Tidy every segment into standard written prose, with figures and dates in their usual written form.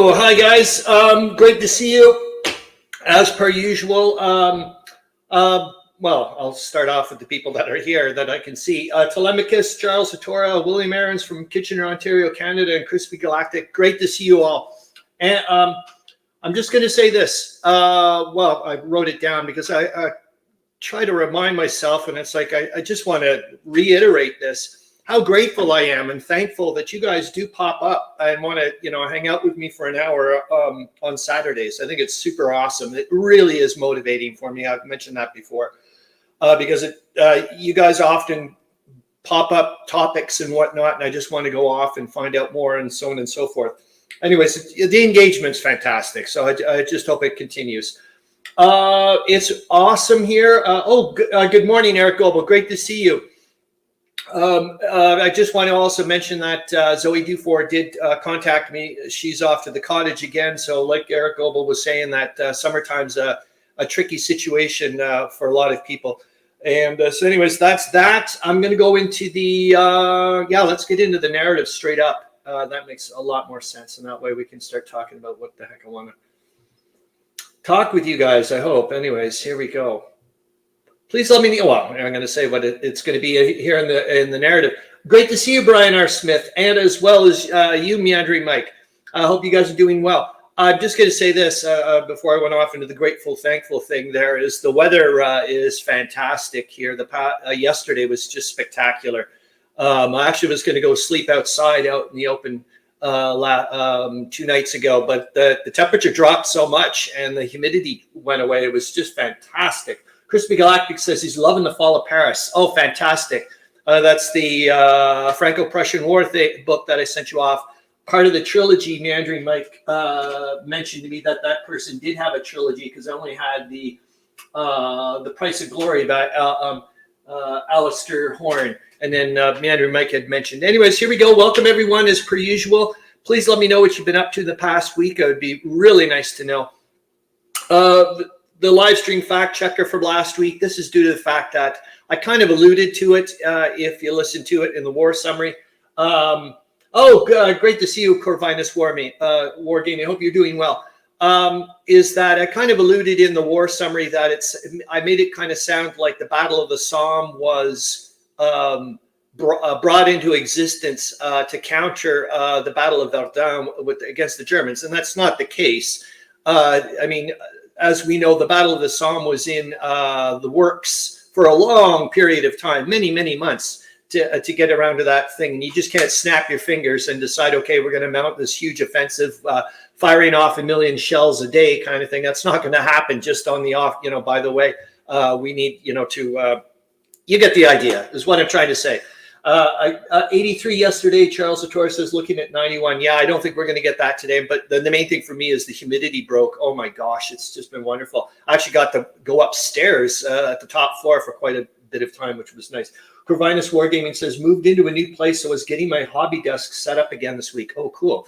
Oh, hi guys. Great to see you. As per usual. Well, I'll start off with the people that are here that I can see. Tolemykus, Charles Hattora, William Aarons from Kitchener, Ontario, Canada, and Crispy Galactic. Great to see you all. And I'm just going to say this. Well, I wrote it down because I try to remind myself, and it's like I just want to reiterate this. How grateful I am and thankful that you guys do pop up and want to, hang out with me for an hour on Saturdays. I think it's super awesome. It really is motivating for me. I've mentioned that before because you guys often pop up topics and whatnot, and I just want to go off and find out more and so on and so forth. Anyways, the engagement's fantastic, so I just hope it continues. It's awesome here. Good morning, Eric Goebel. Great to see you. I just want to also mention that Zoe Dufour did contact me. She's off to the cottage again. So like Eric Goebel was saying, that summertime's a tricky situation for a lot of people. And so anyways, that's that. I'm going to go into the, let's get into the narrative straight up. That makes a lot more sense. And that way we can start talking about what the heck I want to talk with you guys, I hope. Anyways, here we go. Please let me know. Well, I'm going to say what it's going to be here in the narrative. Great to see you, Brian R. Smith, and as well as you, Meandering Mike. I hope you guys are doing well. I'm just going to say this before I went off into the grateful, thankful thing. There is the weather is fantastic here. Yesterday was just spectacular. I actually was going to go sleep outside out in the open 2 nights ago, but the temperature dropped so much and the humidity went away. It was just fantastic. Crispy Galactic says he's loving the fall of Paris. Oh, fantastic. That's the Franco-Prussian War book that I sent you off. Part of the trilogy. Meandering Mike mentioned to me that person did have a trilogy because I only had the Price of Glory by Alistair Horn. And then Meandering Mike had mentioned. Anyways, here we go. Welcome, everyone, as per usual. Please let me know what you've been up to the past week. It would be really nice to know. The live stream fact checker from last week. This is due to the fact that I kind of alluded to it if you listen to it in the war summary. Great to see you, Corvinus War Game. I hope you're doing well. Is that I kind of alluded in the war summary that I made it kind of sound like the Battle of the Somme was brought into existence to counter the Battle of Verdun against the Germans, and that's not the case. As we know, the Battle of the Somme was in the works for a long period of time, many, many months to get around to that thing. And you just can't snap your fingers and decide, okay, we're going to mount this huge offensive, firing off 1 million shells a day kind of thing. That's not going to happen just on the off, by the way. We need, to, you get the idea is what I'm trying to say. 83 yesterday, Charles Hattora says, looking at 91. Yeah, I don't think we're going to get that today. But the main thing for me is the humidity broke. Oh, my gosh, it's just been wonderful. I actually got to go upstairs at the top floor for quite a bit of time, which was nice. Corvinus Wargaming says, moved into a new place, so I was getting my hobby desk set up again this week. Oh, cool.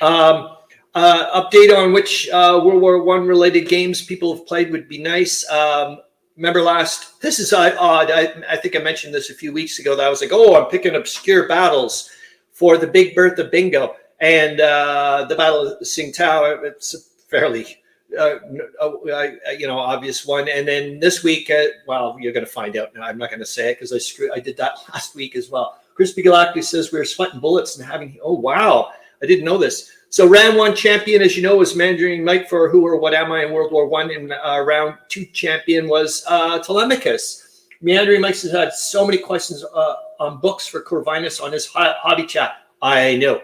Update on which World War I related games people have played would be nice. Remember this is odd. I think I mentioned this a few weeks ago that I was like, I'm picking obscure battles for the Big Bertha bingo. And the Battle of Tsing-tao, it's a fairly, obvious one. And then this week, you're going to find out now. I'm not going to say it because I did that last week as well. Crispy Galactic says we were sweating bullets and having, oh, wow. I didn't know this. So round 1 champion, as you know, was Meandering Mike for Who or What Am I in World War I. And round 2 champion was Tolemykus. Meandering Mike has had so many questions on books for Corvinus on his hobby chat. I know.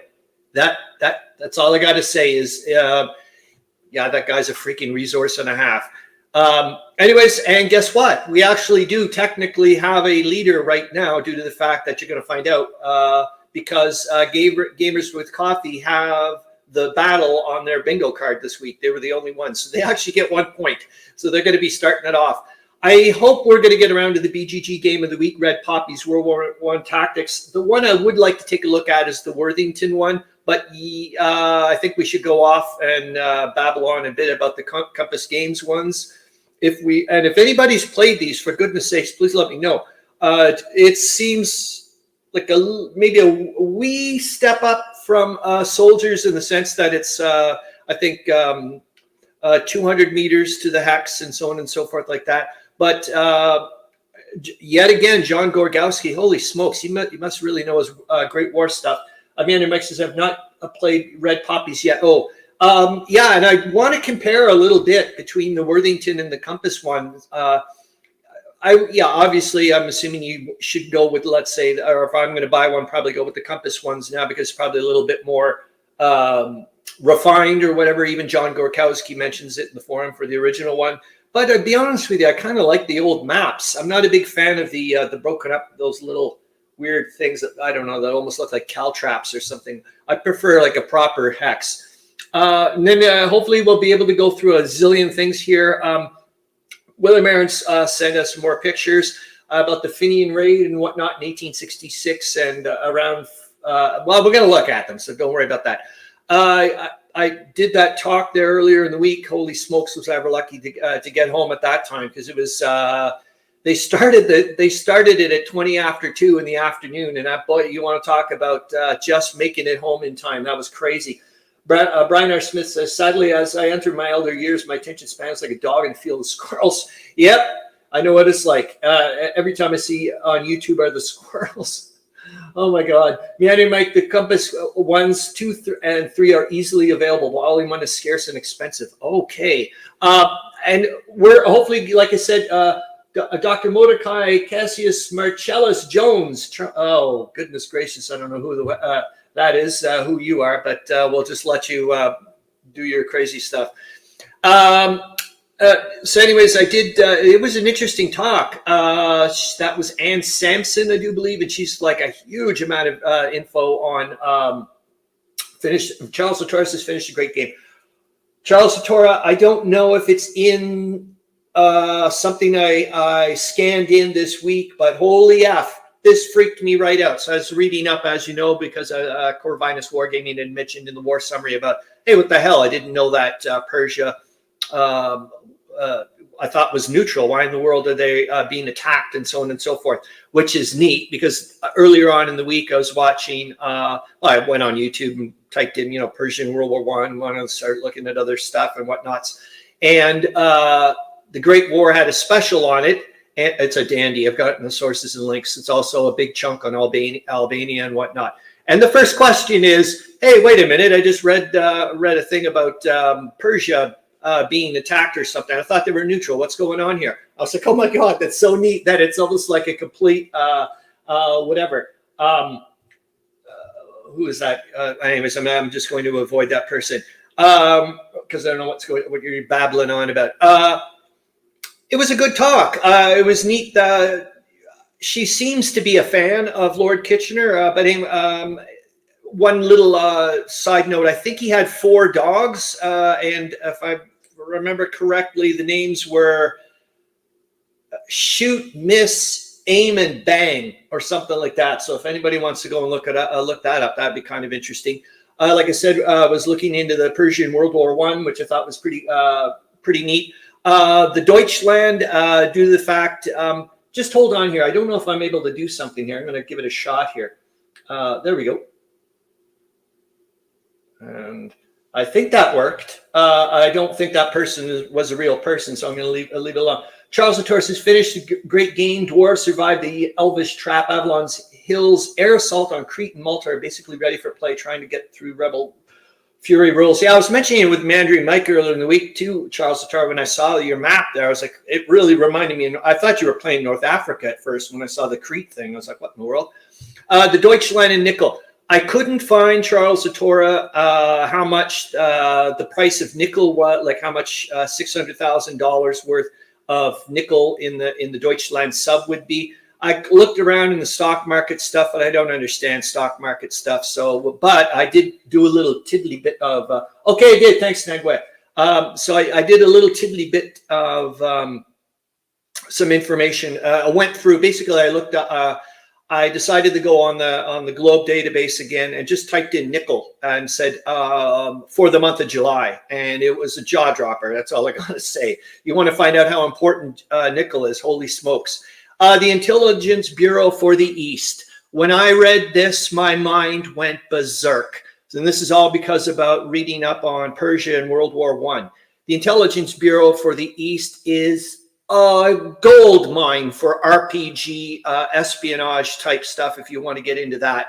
That's all I got to say is, that guy's a freaking resource and a half. Anyways, and guess what? We actually do technically have a leader right now due to the fact that you're going to find out because Gamers with Coffee have the battle on their bingo card this week. They were the only ones. So they actually get 1 point. So they're going to be starting it off. I hope we're going to get around to the BGG Game of the Week, Red Poppies, World War I Tactics. The one I would like to take a look at is the Worthington one. But I think we should go off and babble on a bit about the Compass Games ones. If anybody's played these, for goodness sakes, please let me know. It seems like maybe a wee step up from soldiers in the sense that it's I think 200 meters to the hex and so on and so forth like that. But yet again, John Gorkowski, holy smokes, he must really know his Great War stuff. Meandering says, I've not played Red Poppies yet. Yeah, and I want to compare a little bit between the Worthington and the Compass one. Obviously, I'm assuming you should go with, let's say, or if I'm going to buy one, probably go with the Compass ones now because it's probably a little bit more refined or whatever. Even John Gorkowski mentions it in the forum for the original one. But to be honest with you, I kind of like the old maps. I'm not a big fan of the broken up, those little weird things that, I don't know, that almost look like caltraps or something. I prefer like a proper hex. And then hopefully we'll be able to go through a zillion things here. William Aarons sent us more pictures about the Fenian raid and whatnot in 1866 and around, well, we're going to look at them, so don't worry about that. I did that talk there earlier in the week. Holy smokes, was I ever lucky to get home at that time, because it was they started it at 20 after 2 in the afternoon, and that, boy, you want to talk about just making it home in time. That was crazy. Brian R. Smith says, sadly, as I enter my elder years, my attention span is like a dog in a field of squirrels. Yep, I know what it's like. Every time I see on YouTube are the squirrels. Oh my God. Meandering Mike, the Compass 1s, 2 and 3 are easily available, while only 1 is scarce and expensive. Okay. And we're hopefully, like I said, Dr. Mordecai Cassius Marcellus Jones. Oh, goodness gracious. I don't know who that is, who you are, but we'll just let you do your crazy stuff. So anyways, I did, it was an interesting talk. That was Ann Sampson, I do believe, and she's like a huge amount of info on Charles Latour has finished a great game. Charles Latour, I don't know if it's in something I scanned in this week, but holy F, this freaked me right out. So I was reading up, as you know, because Corvinus Wargaming had mentioned in the war summary about, hey, what the hell? I didn't know that Persia I thought was neutral. Why in the world are they being attacked and so on and so forth, which is neat because earlier on in the week I was watching, well, I went on YouTube and typed in, Persian World War I, want to start looking at other stuff and whatnots. And the Great War had a special on it. And it's a dandy. I've gotten the sources and links. It's also a big chunk on Albania and whatnot. And the first question is, hey, wait a minute. I just read a thing about Persia being attacked or something. I thought they were neutral. What's going on here? I was like, oh my God, that's so neat that it's almost like a complete whatever. Who is that? Anyways, I'm just going to avoid that person because I don't know what you're babbling on about. It was a good talk. It was neat. She seems to be a fan of Lord Kitchener, but one little side note, I think he had 4 dogs, and if I remember correctly, the names were Shoot, Miss, Aim, and Bang, or something like that. So if anybody wants to go and look that up, that'd be kind of interesting. Like I said, I was looking into the Persian World War I, which I thought was pretty neat. The Deutschland, due to the fact, just hold on here. I don't know if I'm able to do something here. I'm going to give it a shot here. There we go. And I think that worked. I don't think that person was a real person, so I'm going to leave it alone. Charles Latour has finished a great game. Dwarves survived the Elvish trap. Avalon's Hills air assault on Crete and Malta are basically ready for play, trying to get through Rebel Fury rules. Yeah, I was mentioning it with Meandering Mike earlier in the week too, Charles Latour, when I saw your map there. I was like, it really reminded me. I thought you were playing North Africa at first when I saw the Crete thing. I was like, what in the world? The Deutschland and nickel. I couldn't find, Charles Latour, how much the price of nickel was, like how much $600,000 worth of nickel in the Deutschland sub would be. I looked around in the stock market stuff, and I don't understand stock market stuff. So, but I did do a little tiddly bit of, okay, I did. Thanks, Nagwe. So I did a little tiddly bit of some information. I went through, basically I looked at, I decided to go on the Globe database again and just typed in nickel and said for the month of July, and it was a jaw dropper. That's all I gotta say. You want to find out how important nickel is? Holy smokes! The Intelligence Bureau for the East. When I read this, my mind went berserk. And this is all because about reading up on Persia and World War I. The Intelligence Bureau for the East is a gold mine for RPG espionage type stuff. If you want to get into that,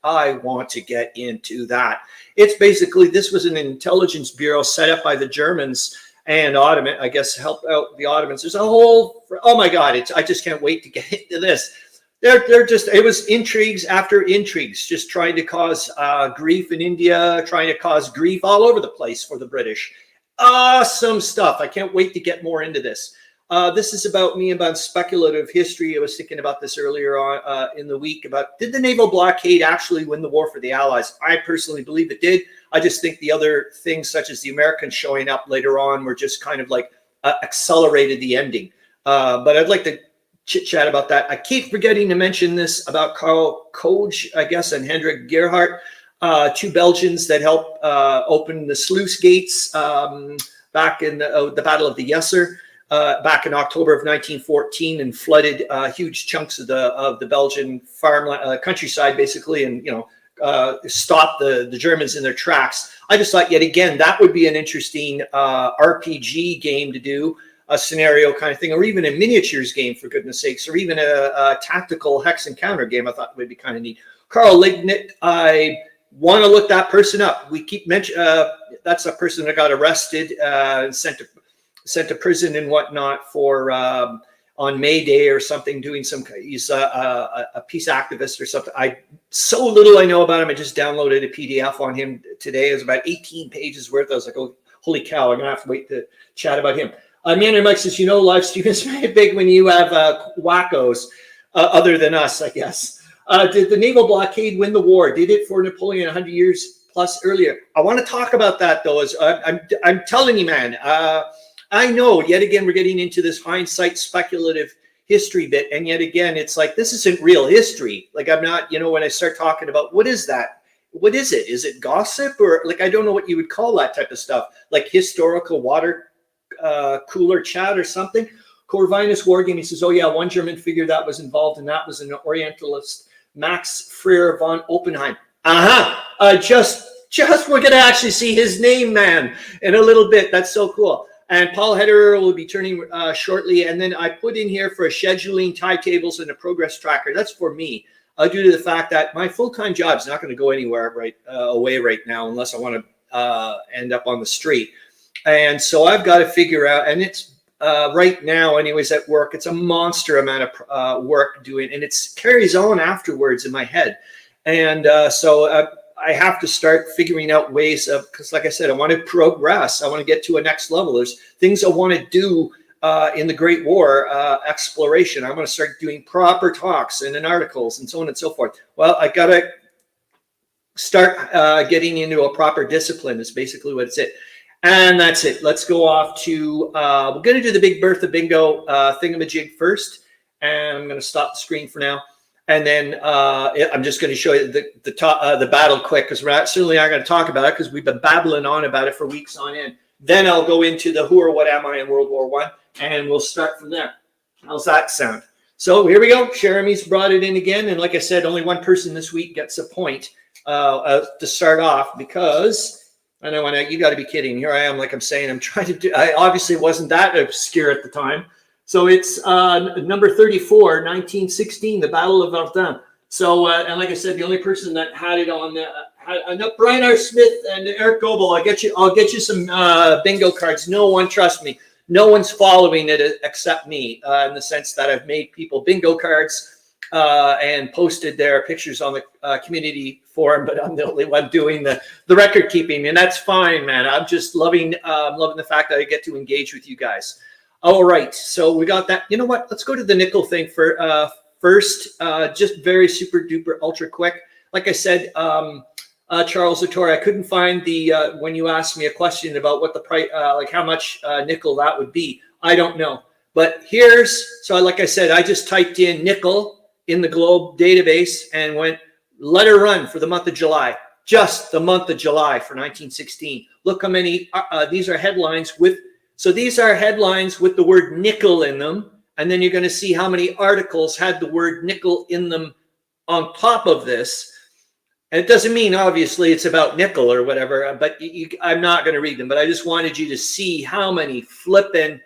I want to get into that. It's basically, this was an intelligence bureau set up by the Germans and Ottoman, I guess, help out the Ottomans. There's a whole, oh my God, I just can't wait to get into this. They're just, it was intrigues after intrigues, just trying to cause grief in India, trying to cause grief all over the place for the British. Awesome stuff. I can't wait to get more into this. This is about me, about speculative history. I was thinking about this earlier on in the week about, did the naval blockade actually win the war for the Allies? I personally believe it did. I just think the other things, such as the Americans showing up later on, were just kind of like accelerated the ending. But I'd like to chit chat about that. I keep forgetting to mention this about Karl Koch, I guess, and Hendrik Gerhardt, two Belgians that helped open the sluice gates back in the Battle of the Yser. Back in October of 1914, and flooded huge chunks of the Belgian farmland countryside, basically, and stopped the Germans in their tracks. I just thought, yet again, that would be an interesting RPG game to do, a scenario kind of thing, or even a miniatures game, for goodness sakes, or even a tactical hex and counter game. I thought would be kind of neat. Carl Lignit, I want to look that person up. We keep mentioning that's a person that got arrested and sent to prison and whatnot for on May Day or something, doing some, he's a peace activist or something. So little I know about him. I just downloaded a PDF on him today. It was about 18 pages worth. I was like, oh, holy cow, I'm gonna have to wait to chat about him. Meandering Mike says, live stream is very big when you have wackos other than us, I guess. Did the naval blockade win the war? Did it for Napoleon 100 years plus earlier? I want to talk about that though. As I'm telling you, man, I know, yet again, we're getting into this hindsight speculative history bit. And yet again, it's like, this isn't real history. Like, I'm not, when I start talking about, what is that? What is it? Is it gossip? Or like, I don't know what you would call that type of stuff. Like historical water cooler chat or something. Corvinus Wargame, he says, oh yeah, one German figure that was involved in that was an Orientalist, Max Freer von Oppenheim. Just we're going to actually see his name, man, in a little bit. That's so cool. And Paul Hederer will be turning shortly. And then I put in here for scheduling timetables and a progress tracker. That's for me, due to the fact that my full-time job is not going to go anywhere away right now, unless I want to end up on the street. And so I've got to figure out, and it's right now, anyways, at work, it's a monster amount of work doing, and it carries on afterwards in my head. And so I have to start figuring out ways of, because like I said, I want to progress. I want to get to a next level. There's things I want to do in the Great War exploration. I want to start doing proper talks and articles and so on and so forth. Well, I got to start getting into a proper discipline is basically what it's it. And that's it. Let's go off to, we're going to do the big Bertha bingo thingamajig first. And I'm going to stop the screen for now. And then I'm just going to show you the battle quick, because we're certainly not going to talk about it because we've been babbling on about it for weeks on end. Then I'll go into the who or what am I in World War I, and we'll start from there. How's that sound? So here we go. Jeremy's brought it in again. And like I said, only one person this week gets a point to start off, because I know you got to be kidding. Here I am, like I'm saying, I'm trying to do, I obviously wasn't that obscure at the time. So it's number 34, 1916, the Battle of Verdun. So, and like I said, the only person that had it on Brian R. Smith and Eric Goebel, I'll get you some bingo cards. No one, trust me, no one's following it except me, in the sense that I've made people bingo cards and posted their pictures on the community forum, but I'm the only one doing the record keeping, and that's fine, man. I'm just loving the fact that I get to engage with you guys. All right, so we got that. You know what? Let's go to the nickel thing first. Just very super duper ultra quick. Like I said, Charles Latore, I couldn't find the when you asked me a question about what the price, like how much nickel that would be. I don't know, but so like I said, I just typed in nickel in the Globe database and went let her run for the month of July. Just the month of July for 1916. Look how many. These are headlines with. So these are headlines with the word nickel in them. And then you're going to see how many articles had the word nickel in them on top of this. And it doesn't mean, obviously, it's about nickel or whatever, but I'm not going to read them. But I just wanted you to see how many flippin'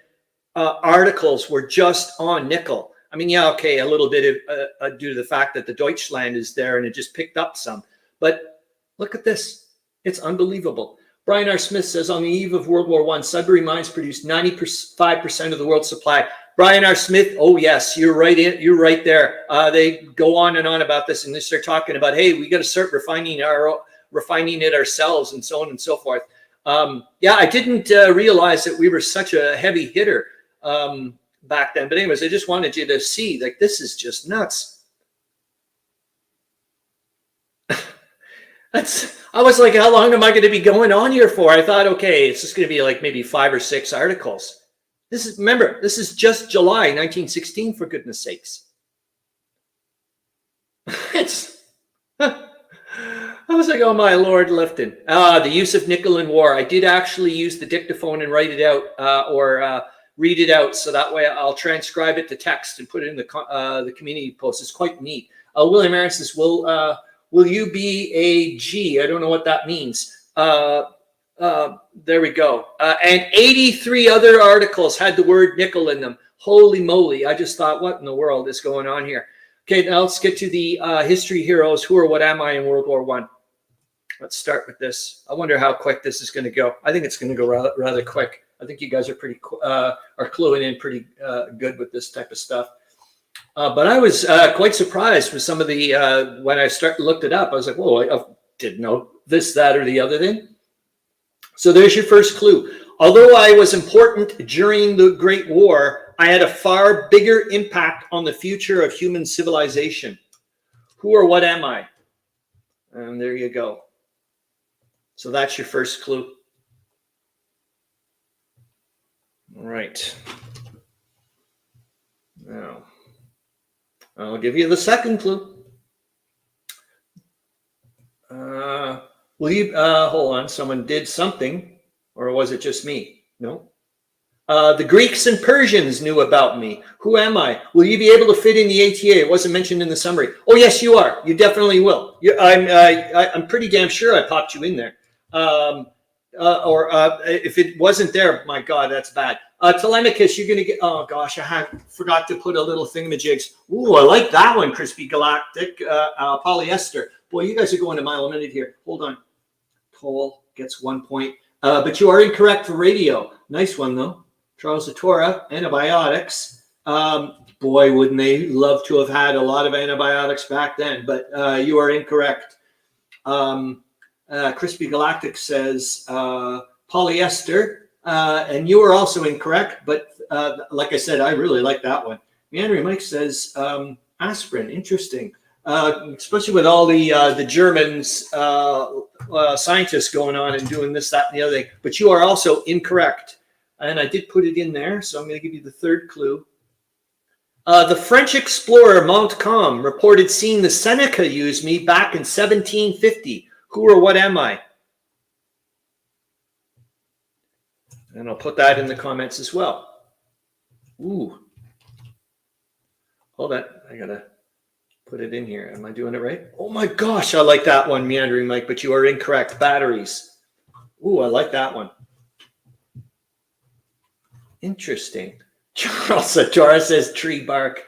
articles were just on nickel. I mean, yeah, okay, a little bit of, due to the fact that the Deutschland is there and it just picked up some. But look at this. It's unbelievable. Brian R. Smith says, on the eve of World War I, Sudbury mines produced 95% of the world's supply. Brian R. Smith, oh yes, you're right. You're right there. They go on and on about this, and they start talking about, hey, we got to start refining it ourselves, and so on and so forth. Yeah, I didn't realize that we were such a heavy hitter back then. But anyways, I just wanted you to see, like, this is just nuts. I was like, how long am I going to be going on here for? I thought, okay, it's just going to be like maybe 5 or 6 articles. Remember, this is just July 1916, for goodness sakes. I was like, oh my Lord, Lifton. The use of nickel in war. I did actually use the dictaphone and write it out or read it out. So that way I'll transcribe it to text and put it in the community post. It's quite neat. William Aaron says, will you be a G? I don't know what that means. There we go. And 83 other articles had the word nickel in them. Holy moly. I just thought, what in the world is going on here? Okay, now let's get to the history heroes. Who or what am I in World War I? Let's start with this. I wonder how quick this is going to go. I think it's going to go rather quick. I think you guys are pretty are cluing in pretty good with this type of stuff. But I was quite surprised with some of the, when I looked it up, I was like, whoa, I didn't know this, that, or the other thing. So there's your first clue. Although I was important during the Great War, I had a far bigger impact on the future of human civilization. Who or what am I? And there you go. So that's your first clue. All right. Now, I'll give you the second clue. Will you, hold on, someone did something, or was it just me? No. The Greeks and Persians knew about me. Who am I? Will you be able to fit in the ATA? It wasn't mentioned in the summary. Oh, yes, you are. You definitely will. I'm pretty damn sure I popped you in there. If it wasn't there, my God, that's bad. Tolemykus, you're going to get, oh gosh, I forgot to put a little thingamajigs. Ooh, I like that one, Crispy Galactic, polyester. Boy, you guys are going a mile a minute here. Hold on. Toll gets 1 point. But you are incorrect for radio. Nice one, though. Charles Zatora, antibiotics. Boy, wouldn't they love to have had a lot of antibiotics back then, but you are incorrect. Crispy Galactic says polyester, and you are also incorrect, but like I said, I really like that one. Meandering Mike says aspirin, interesting. Especially with all the Germans scientists going on and doing this, that, and the other thing. But you are also incorrect. And I did put it in there, so I'm going to give you the third clue. The French explorer Montcalm reported seeing the Seneca use me back in 1750. Who or what am I? And I'll put that in the comments as well. Ooh. Hold on. I got to put it in here. Am I doing it right? Oh my gosh, I like that one, Meandering Mike, but you are incorrect. Batteries. Ooh, I like that one. Interesting. Charles Satora says tree bark.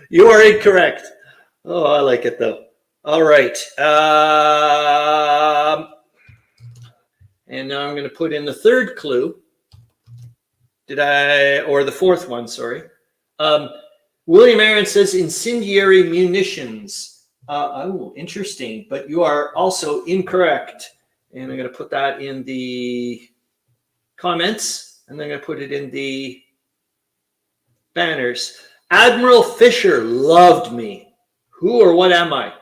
You are incorrect. Oh, I like it though. All right. And now I'm going to put in the third clue. Or the fourth one, sorry. William Aaron says incendiary munitions. Oh, interesting. But you are also incorrect. And I'm going to put that in the comments. And then I'm going to put it in the banners. Admiral Fisher loved me. Who or what am I?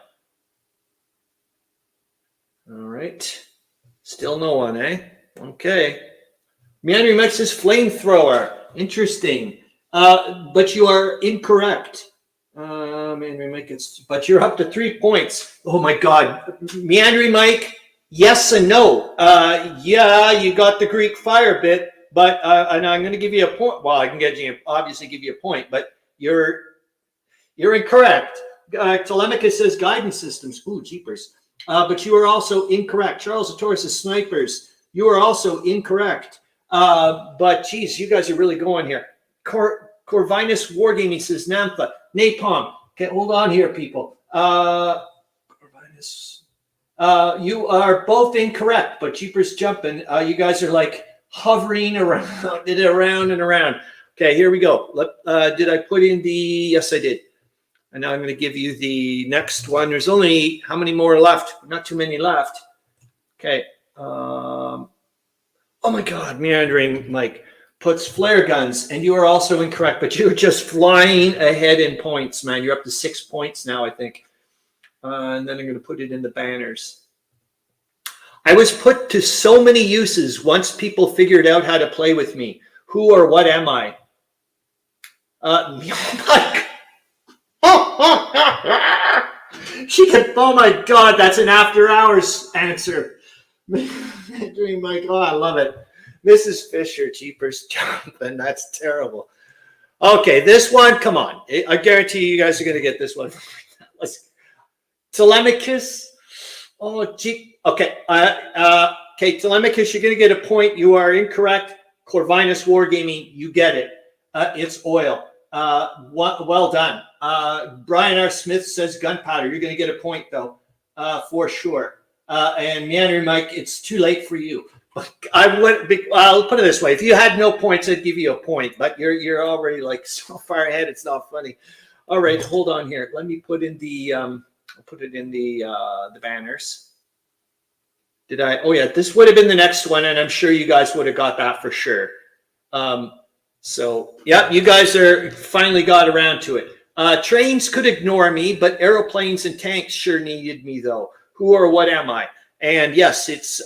All right. Still no one, eh? Okay. Meandering Mike says flamethrower. Interesting. But you are incorrect. Meandering Mike, but you're up to 3 points. Oh my God. Meandering Mike, yes and no. Yeah, you got the Greek fire bit, but and I'm going to give you a point. Well, I can obviously give you a point, but you're incorrect. Tolemykus says guidance systems. Ooh, jeepers. But you are also incorrect. Charles Latour says snipers. You are also incorrect. But geez, you guys are really going here. Corvinus Wargaming says Nampa. Napalm. Okay, hold on here, people. Corvinus. You are both incorrect, but jeepers jumping. You guys are like hovering around, around and around. Okay, here we go. Did I put in the? Yes, I did. And now I'm going to give you the next one. There's only how many more left? Not too many left. Okay. Oh my God, Meandering Mike puts flare guns, and you are also incorrect, but you're just flying ahead in points, man. You're up to 6 points now, I think. And then I'm going to put it in the banners. I was put to so many uses once people figured out how to play with me. Who or what am I? She can. Oh my God, that's an after hours answer. Dream Mike. Oh, I love it. Mrs. Fisher, Jeepers Jumping. That's terrible. Okay, this one. Come on. I guarantee you guys are going to get this one. Tolemykus. Oh, gee. Okay. Okay, Tolemykus, you're going to get a point. You are incorrect. Corvinus Wargaming, you get it. It's oil. Well done. Brian R. Smith says gunpowder. You're going to get a point, though, for sure. And Meandering Mike, it's too late for you. I'll put it this way: if you had no points, I'd give you a point. But you're already like so far ahead. It's not funny. All right, hold on here. Let me put in the. I'll put it in the banners. Did I? Oh yeah, this would have been the next one, and I'm sure you guys would have got that for sure. So yeah, you guys are finally got around to it. Trains could ignore me, but aeroplanes and tanks sure needed me though. Who or what am I? And yes, it's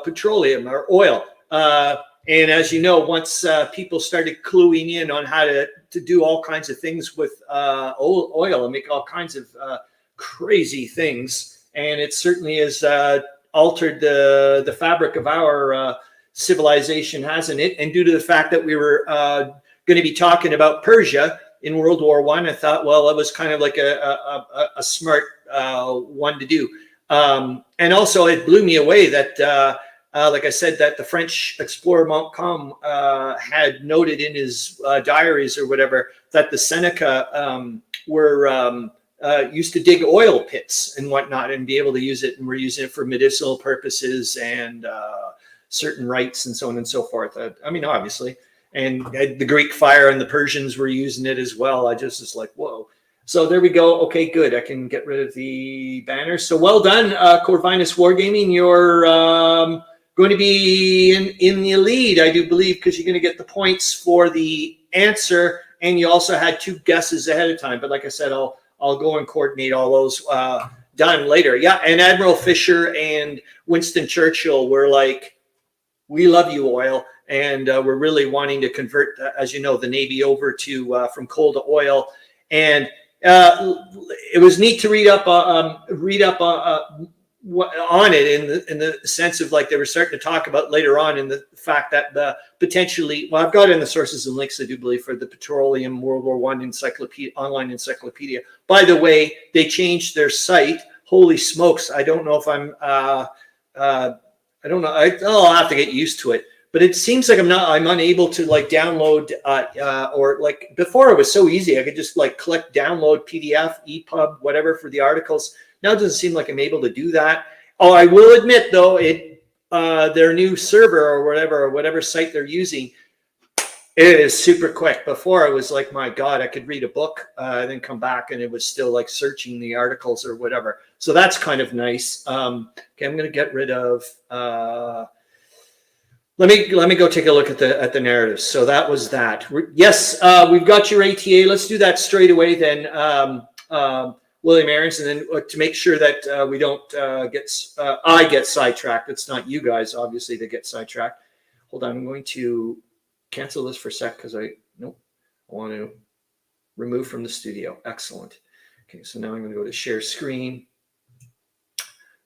petroleum or oil. And as you know, once people started cluing in on how to do all kinds of things with oil and make all kinds of crazy things, and it certainly has altered the fabric of our civilization, hasn't it? And due to the fact that we were going to be talking about Persia in World War I thought, well, it was kind of like a smart one to do. And also it blew me away that, like I said, that the French explorer Montcalm had noted in his diaries or whatever, that the Seneca were used to dig oil pits and whatnot and be able to use it. And we're using it for medicinal purposes and certain rites and so on and so forth. I mean, obviously. And the Greek fire and the Persians were using it as well. I just was like, whoa. So there we go. Okay, good. I can get rid of the banners. So well done, Corvinus Wargaming. You're going to be in the lead, I do believe, because you're going to get the points for the answer, and you also had 2 guesses ahead of time. But like I said, I'll go and coordinate all those done later. Yeah, and Admiral Fisher and Winston Churchill were like, we love you, oil. And we're really wanting to convert, as you know, the Navy over to from coal to oil. And it was neat to read up on it in the sense of like they were starting to talk about later on in the fact that the potentially, well, I've got in the sources and links, I do believe, for the Petroleum World War I encyclopedia, online encyclopedia. By the way, they changed their site. Holy smokes. I don't know if I don't know. I'll have to get used to it. But it seems like I'm unable to like download or like before it was so easy. I could just like click download PDF, EPUB, whatever for the articles. Now it doesn't seem like I'm able to do that. Oh, I will admit though, their new server or whatever site they're using, it is super quick. Before it was like, my God, I could read a book and then come back and it was still like searching the articles or whatever. So that's kind of nice. Okay, I'm going to get rid of. Let me go take a look at the narratives. So that was that. Yes, we've got your ATA. Let's do that straight away then, William Aarons, and then to make sure that we don't I get sidetracked. It's not you guys, obviously, that get sidetracked. Hold on, I'm going to cancel this for a sec because I want to remove from the studio. Excellent. Okay, so now I'm going to go to share screen,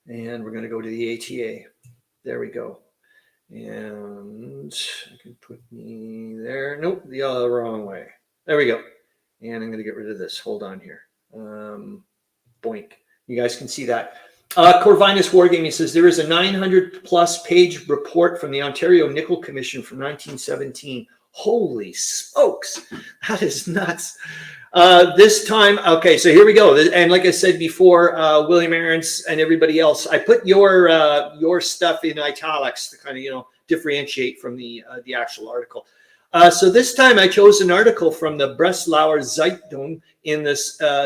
and we're going to go to the ATA. There we go. And I can put me there. Nope, the wrong way. There we go. And I'm going to get rid of this. Hold on here. Boink. You guys can see that. Corvinus Wargaming says there is a 900+ page report from the Ontario Nickel Commission from 1917. Holy smokes, that is nuts. This time, okay, so here we go. And like I said before, William Aarons and everybody else, I put your stuff in italics to kind of, differentiate from the actual article. So this time I chose an article from the Breslauer Zeitung in the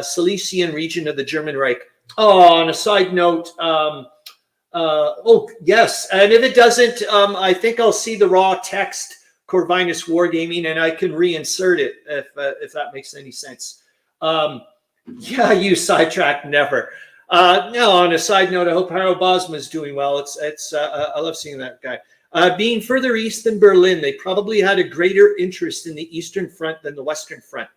Silesian region of the German Reich. Oh, on a side note, oh, yes. And if it doesn't, I think I'll see the raw text Corvinus Wargaming and I can reinsert it if that makes any sense. Yeah, you sidetrack never. No, on a side note, I hope Harold Bosma is doing well. I love seeing that guy. Being further east than Berlin, they probably had a greater interest in the Eastern Front than the Western Front.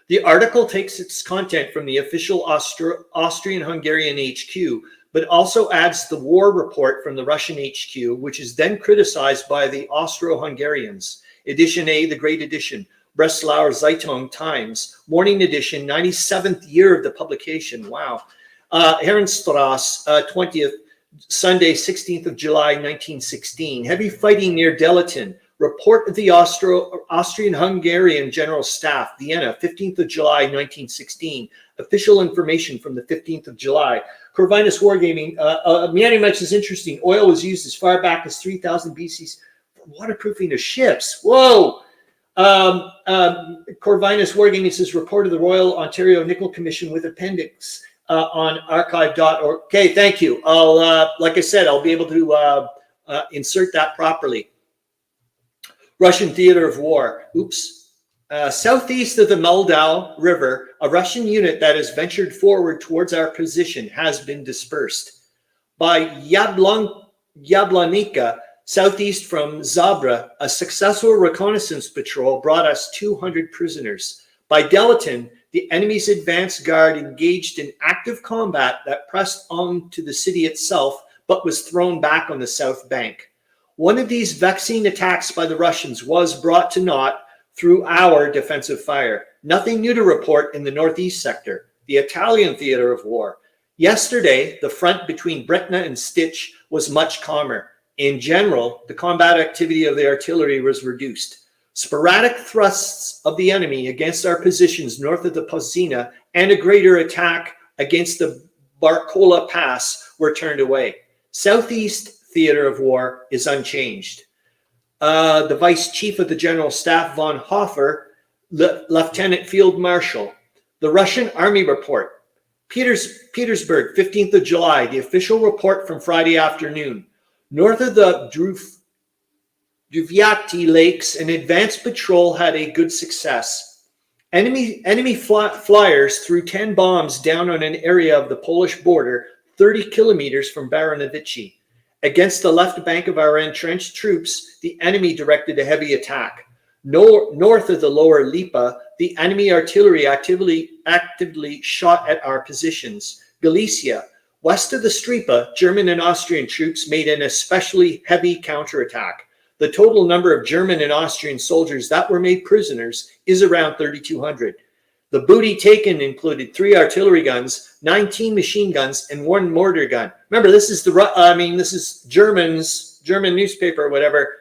The article takes its content from the official Austrian-Hungarian HQ, but also adds the war report from the Russian HQ, which is then criticized by the Austro-Hungarians. Edition A, the Great Edition, Breslauer Zeitung Times, Morning Edition, 97th year of the publication. Wow. Herrenstrasse, 20th, Sunday, 16th of July, 1916. Heavy fighting near Delatin. Report of the Austrian-Hungarian General Staff, Vienna, 15th of July, 1916. Official information from the 15th of July. Corvinus Wargaming, Meandering is interesting. Oil was used as far back as 3000 BC for waterproofing of ships. Whoa! Corvinus Wargaming says, report of the Royal Ontario Nickel Commission with appendix on archive.org. Okay, thank you. I'll, like I said, I'll be able to insert that properly. Russian theater of war. Oops. Southeast of the Moldau River, a Russian unit that has ventured forward towards our position has been dispersed. By Yablonica, southeast from Zabra, a successful reconnaissance patrol brought us 200 prisoners. By Delatin, the enemy's advance guard engaged in active combat that pressed on to the city itself, but was thrown back on the south bank. One of these vexing attacks by the Russians was brought to naught through our defensive fire. Nothing new to report in the northeast sector, the Italian theater of war. Yesterday, the front between Bretna and Stitch was much calmer. In general, the combat activity of the artillery was reduced. Sporadic thrusts of the enemy against our positions north of the Pozina and a greater attack against the Barcola Pass were turned away. Southeast theater of war is unchanged. The Vice Chief of the General Staff, von Hofer, Lieutenant Field Marshal. The Russian Army Report. Petersburg, 15th of July, the official report from Friday afternoon. North of the Druviati Lakes, an advanced patrol had a good success. Enemy flyers threw 10 bombs down on an area of the Polish border, 30 kilometers from Baranovichi. Against the left bank of our entrenched troops, the enemy directed a heavy attack. North of the lower Lipa, the enemy artillery actively shot at our positions. Galicia, west of the Stripa, German and Austrian troops made an especially heavy counterattack. The total number of German and Austrian soldiers that were made prisoners is around 3,200. The booty taken included 3 artillery guns, 19 machine guns, and 1 mortar gun. Remember, this is this is German newspaper or whatever,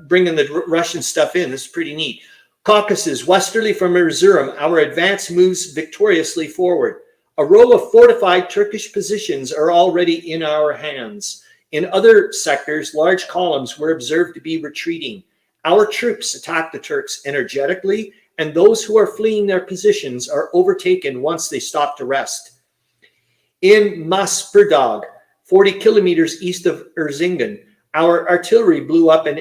bringing the Russian stuff in. This is pretty neat. Caucasus, westerly from Erzurum, our advance moves victoriously forward. A row of fortified Turkish positions are already in our hands. In other sectors, large columns were observed to be retreating. Our troops attack the Turks energetically, and those who are fleeing their positions are overtaken once they stop to rest. In Masperdog, 40 kilometers east of Erzingen, our artillery blew up an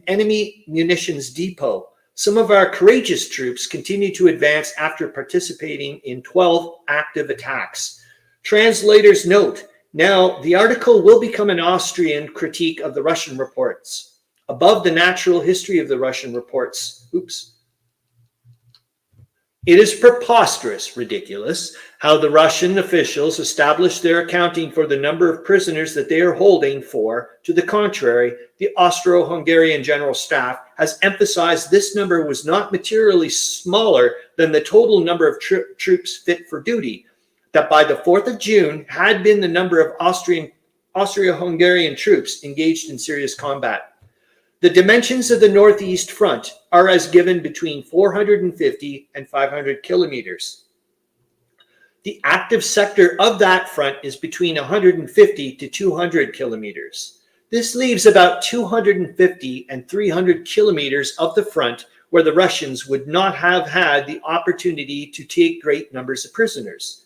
enemy munitions depot. Some of our courageous troops continue to advance after participating in 12 active attacks. Translator's note: now, the article will become an Austrian critique of the Russian reports. Above the natural history of the Russian reports. Oops. It is preposterous, ridiculous, how the Russian officials establish their accounting for the number of prisoners that they are holding for. To the contrary, the Austro-Hungarian General Staff has emphasized this number was not materially smaller than the total number of troops fit for duty, that by the 4th of June had been the number of Austro-Hungarian troops engaged in serious combat. The dimensions of the Northeast Front are as given between 450 and 500 kilometers. The active sector of that front is between 150 to 200 kilometers. This leaves about 250 and 300 kilometers of the front where the Russians would not have had the opportunity to take great numbers of prisoners.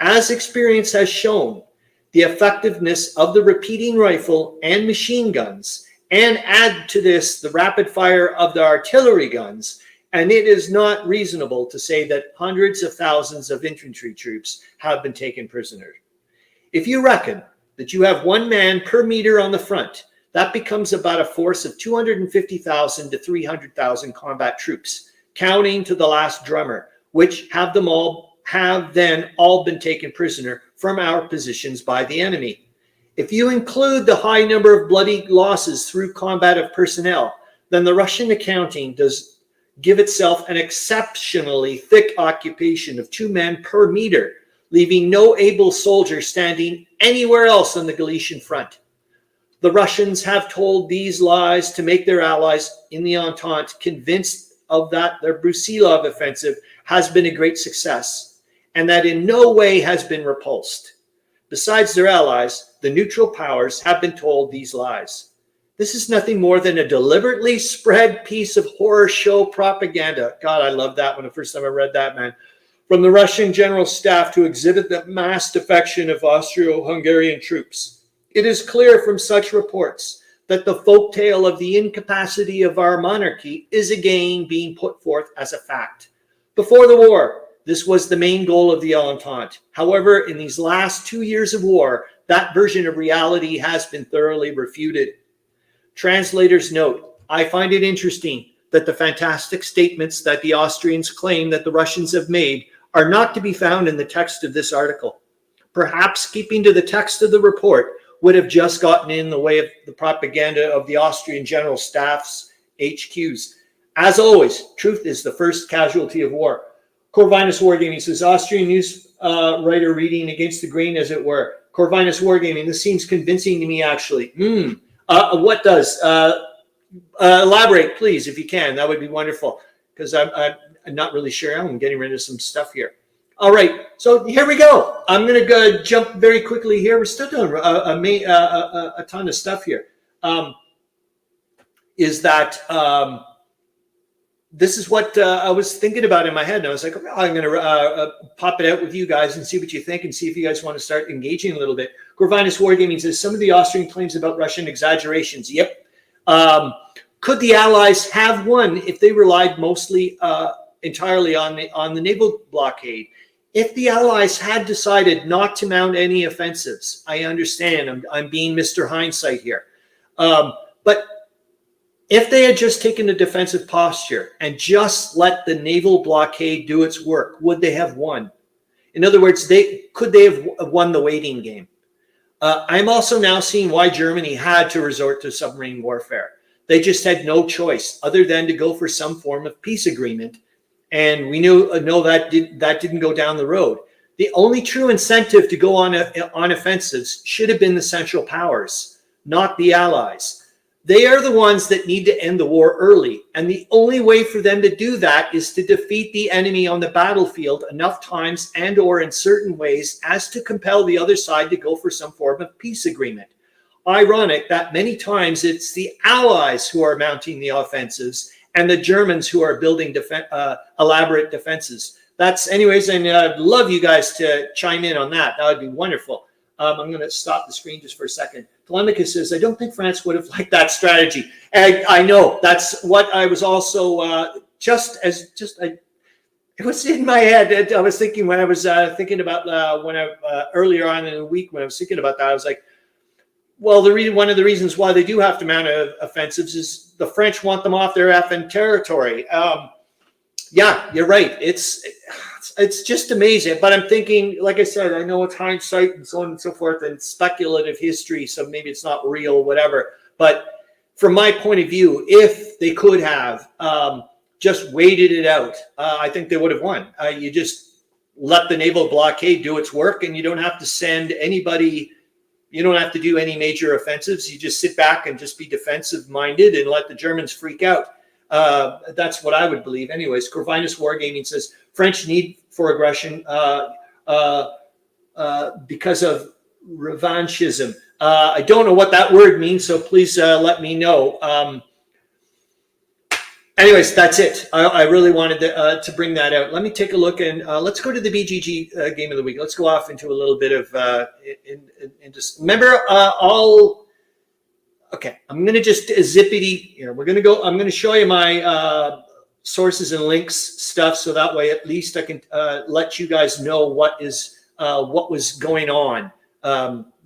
As experience has shown, the effectiveness of the repeating rifle and machine guns, and add to this the rapid fire of the artillery guns, and it is not reasonable to say that hundreds of thousands of infantry troops have been taken prisoner. If you reckon that you have 1 man per meter on the front, that becomes about a force of 250,000 to 300,000 combat troops, counting to the last drummer, which have then all been taken prisoner from our positions by the enemy. If you include the high number of bloody losses through combat of personnel, then the Russian accounting does give itself an exceptionally thick occupation of 2 men per meter, leaving no able soldier standing anywhere else on the Galician front. The Russians have told these lies to make their allies in the Entente convinced of that their Brusilov offensive has been a great success, and that in no way has been repulsed. Besides their allies, the neutral powers have been told these lies. This is nothing more than a deliberately spread piece of horror show propaganda. God, I love that one. The first time I read that, man. From the Russian General Staff to exhibit the mass defection of Austro-Hungarian troops. It is clear from such reports that the folktale of the incapacity of our monarchy is again being put forth as a fact. Before the war, this was the main goal of the Entente. However, in these last 2 years of war, that version of reality has been thoroughly refuted. Translator's note, I find it interesting that the fantastic statements that the Austrians claim that the Russians have made are not to be found in the text of this article. Perhaps keeping to the text of the report would have just gotten in the way of the propaganda of the Austrian General Staff's HQs. As always, truth is the first casualty of war. Corvinus Wargaming says, Austrian news writer reading against the grain, as it were. Corvinus Wargaming, this seems convincing to me, actually. What does? Elaborate, please, if you can. That would be wonderful, because I'm not really sure. I'm getting rid of some stuff here. All right, so here we go. I'm going to go jump very quickly here. We're still doing a ton of stuff here. This is what I was thinking about in my head. And I was like, oh, I'm going to pop it out with you guys and see what you think and see if you guys want to start engaging a little bit. Corvinus Wargaming says, some of the Austrian claims about Russian exaggerations. Yep. Could the Allies have won if they relied mostly entirely on the naval blockade? If the Allies had decided not to mount any offensives, I understand. I'm being Mr. Hindsight here. But if they had just taken a defensive posture and just let the naval blockade do its work, would they have won? In other words, could they have won the waiting game? I'm also now seeing why Germany had to resort to submarine warfare. They just had no choice other than to go for some form of peace agreement. And we know that didn't go down the road. The only true incentive to go on offensives should have been the Central Powers, not the Allies. They are the ones that need to end the war early, and the only way for them to do that is to defeat the enemy on the battlefield enough times and or in certain ways as to compel the other side to go for some form of peace agreement. Ironic that many times it's the Allies who are mounting the offensives and the Germans who are building elaborate defenses. Anyways, and I'd love you guys to chime in on that. That would be wonderful. I'm going to stop the screen just for a second. Tolemykus says, I don't think France would have liked that strategy. And I know that's what I was also it was in my head. I was thinking when I was thinking about earlier on in the week when I was thinking about that, I was like, well, one of the reasons why they do have to mount offensives is the French want them off their effing territory. Yeah, you're right. It's just amazing. But I'm thinking, like I said, I know it's hindsight and so on and so forth and speculative history, so maybe it's not real, whatever. But from my point of view, if they could have just waited it out, I think they would have won. You just let the naval blockade do its work, and you don't have to send anybody. You don't have to do any major offensives. You just sit back and just be defensive minded and let the Germans freak out. That's what I would believe. Anyways, Corvinus Wargaming says French need for aggression because of revanchism. I don't know what that word means, so please let me know. Anyways, that's it. I really wanted to bring that out. Let me take a look, and let's go to the BGG game of the week. Let's go off into a little bit of remember all. Okay, I'm going to just zippity. We're going to go. I'm going to show you my sources and links stuff, so that way at least I can let you guys know what was going on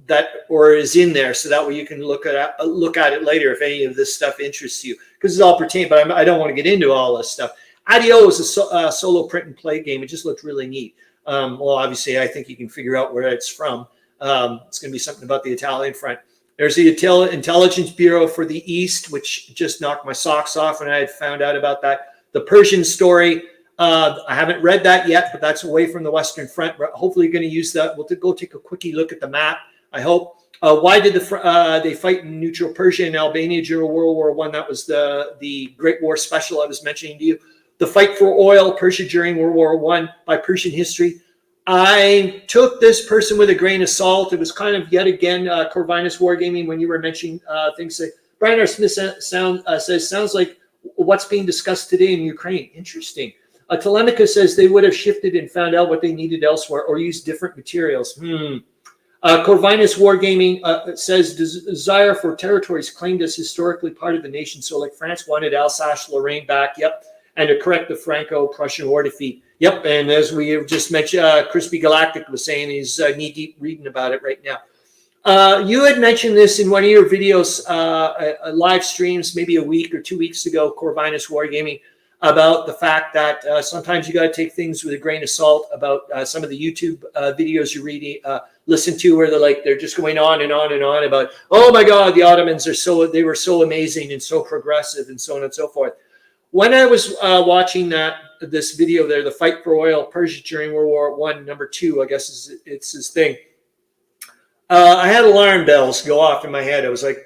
that or is in there, so that way you can look at it later if any of this stuff interests you, because it's all pertaining. But I don't want to get into all this stuff. Adio is a solo print and play game. It just looked really neat. Well, obviously, I think you can figure out where it's from. It's going to be something about the Italian front. There's the Intelligence Bureau for the East, which just knocked my socks off when I had found out about that. The Persian story, I haven't read that yet, but that's away from the Western Front. We're hopefully going to use that. We'll go take a quickie look at the map, I hope. Why did they fight in neutral Persia and Albania during World War I? That was the Great War special I was mentioning to you. The fight for oil, Persia during World War I by Persian history. I took this person with a grain of salt. It was kind of, yet again, Corvinus Wargaming when you were mentioning things. Brian R. Smith says, sounds like what's being discussed today in Ukraine. Interesting. Tolemykus says they would have shifted and found out what they needed elsewhere or used different materials. Corvinus Wargaming says desire for territories claimed as historically part of the nation. So like France wanted Alsace-Lorraine back. Yep. And to correct the Franco-Prussian war defeat. Yep, and as we have just mentioned, Crispy Galactic was saying he's knee-deep reading about it right now. You had mentioned this in one of your videos, live streams, maybe a week or 2 weeks ago, Corvinus Wargaming, about the fact that sometimes you got to take things with a grain of salt about some of the YouTube videos you listen to, where they're just going on and on and on about, oh my God, the Ottomans they were so amazing and so progressive and so on and so forth. When I was watching this video there, the fight for oil, Persia during World War I, number 2, I guess it's his thing. I had alarm bells go off in my head. I was like,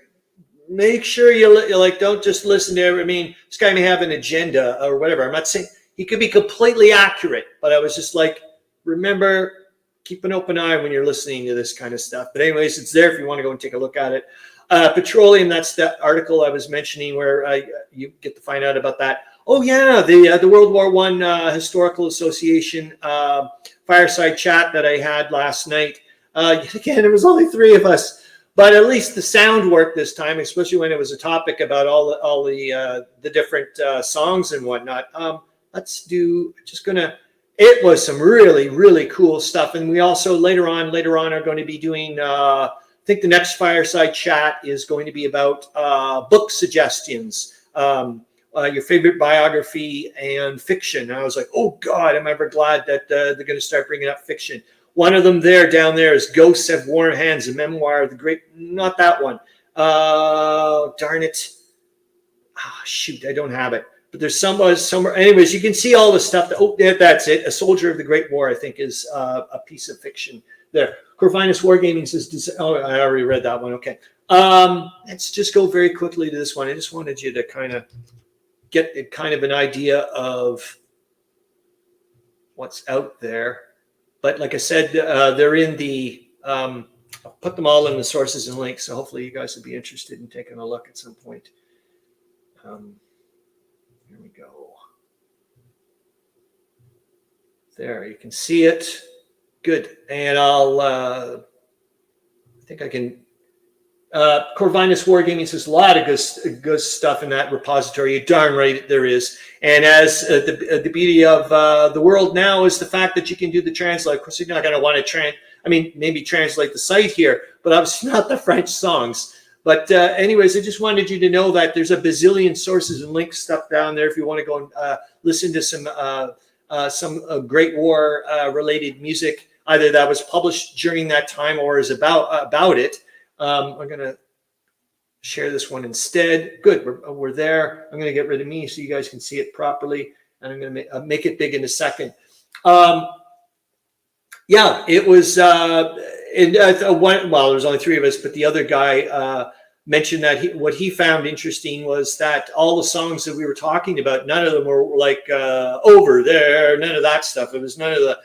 make sure you don't just listen to it. I mean, this guy may have an agenda or whatever. I'm not saying he could be completely accurate, but I was just like, remember, keep an open eye when you're listening to this kind of stuff. But anyways, it's there if you want to go and take a look at it. Petroleum, that's that article I was mentioning where you get to find out about that. Oh yeah, the World War I Historical Association fireside chat that I had last night. Again, there was only 3 of us, but at least the sound worked this time, especially when it was a topic about all the different songs and whatnot. It was some really, really cool stuff. And we also later on are going to be doing I think the next fireside chat is going to be about book suggestions, your favorite biography and fiction. And I was like, oh God, am I ever glad that they're going to start bringing up fiction. One of them down there is Ghosts Have Warm Hands, a memoir of the great, not that one. Darn it. Shoot, I don't have it. But there's somewhere. Anyways, you can see all the stuff. That's it. A Soldier of the Great War, I think, is a piece of fiction there. Corvinus Wargaming says, I already read that one. Okay. Let's just go very quickly to this one. I just wanted you to kind of get kind of an idea of what's out there. But like I said, they're in the, I'll put them all in the sources and links. So hopefully you guys will be interested in taking a look at some point. Here we go. There, you can see it. Good. And I think I can, Corvinus Wargaming says a lot of good stuff in that repository. You're darn right there is. And as the beauty of the world now is the fact that you can do the translate. Of course, you're not going to want to maybe translate the site here, but obviously not the French songs. But anyways, I just wanted you to know that there's a bazillion sources and links stuff down there if you want to go and listen to some Great War related music, either that was published during that time or is about it. I'm going to share this one instead. Good, we're there. I'm going to get rid of me so you guys can see it properly, and I'm going to make it big in a second. Yeah, it was. Well, there's only three of us, but the other guy mentioned that what he found interesting was that all the songs that we were talking about, none of them were like over there, none of that stuff. It was none of the,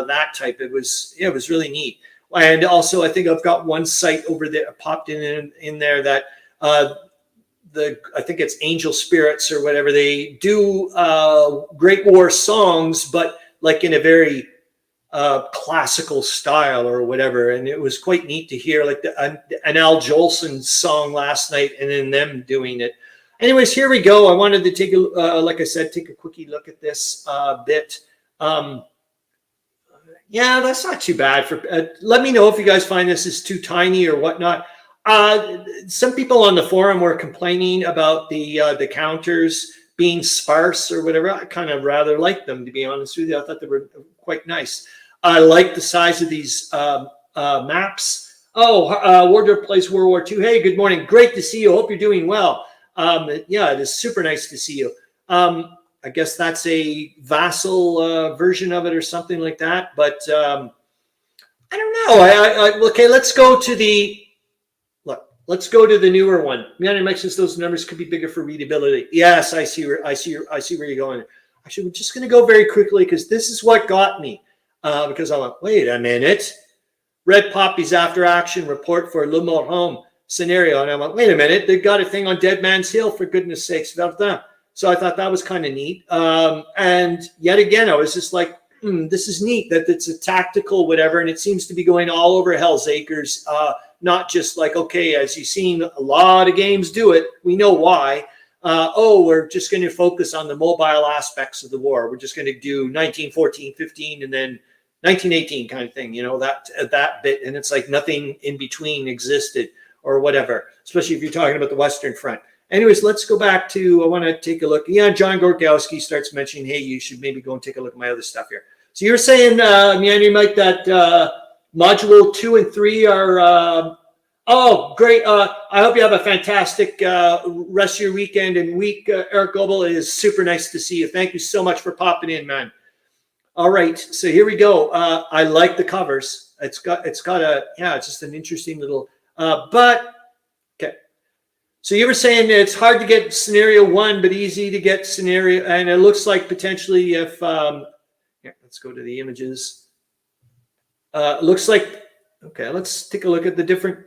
that type. It was really neat. And also, I think I've got one site over there popped in there that I think it's Angel Spirits or whatever. They do Great War songs, but like in a very classical style or whatever, and it was quite neat to hear like an Al Jolson song last night and then them doing it. Anyways, here we go. I wanted to take like I said, take a quickie look at this bit. Yeah, that's not too bad. Let me know if you guys find this is too tiny or whatnot. Some people on the forum were complaining about the counters being sparse or whatever. I kind of rather liked them, to be honest with you. I thought they were quite nice. I like the size of these maps. Wardrobe plays World War II. Hey, good morning. Great to see you. Hope you're doing well. Yeah, it is super nice to see you. I guess that's a vassal version of it or something like that. But I don't know. Okay, let's go to the newer one. Meandering Mike says those numbers could be bigger for readability. Yes, I see where you're going. Actually, we're just going to go very quickly because this is what got me. Because I'm like, wait a minute. Red Poppies after action report for Le Morhome scenario. And I'm like, wait a minute. They've got a thing on Dead Man's Hill, for goodness sakes. Verdun. So I thought that was kind of neat. And yet again, I was just like, this is neat that it's a tactical whatever. And it seems to be going all over Hell's Acres. Not just like, okay, as you've seen, a lot of games do it. We know why. We're just going to focus on the mobile aspects of the war. We're just going to do 1914, 15, and then 1918 kind of thing, that bit. And it's like nothing in between existed or whatever, especially if you're talking about the Western Front. Anyways, let's go back to, I want to take a look. Yeah, John Gorkowski starts mentioning, hey, you should maybe go and take a look at my other stuff here. So you're saying, Meandering Mike, that module 2 and 3 are, oh, great. I hope you have a fantastic rest of your weekend and week, Eric Goebel. It is super nice to see you. Thank you so much for popping in, man. All right, so here we go. I like the covers. It's just an interesting little, but okay. So you were saying it's hard to get scenario 1, but easy to get scenario, and it looks like potentially if, let's go to the images. Looks like, okay, let's take a look at the different,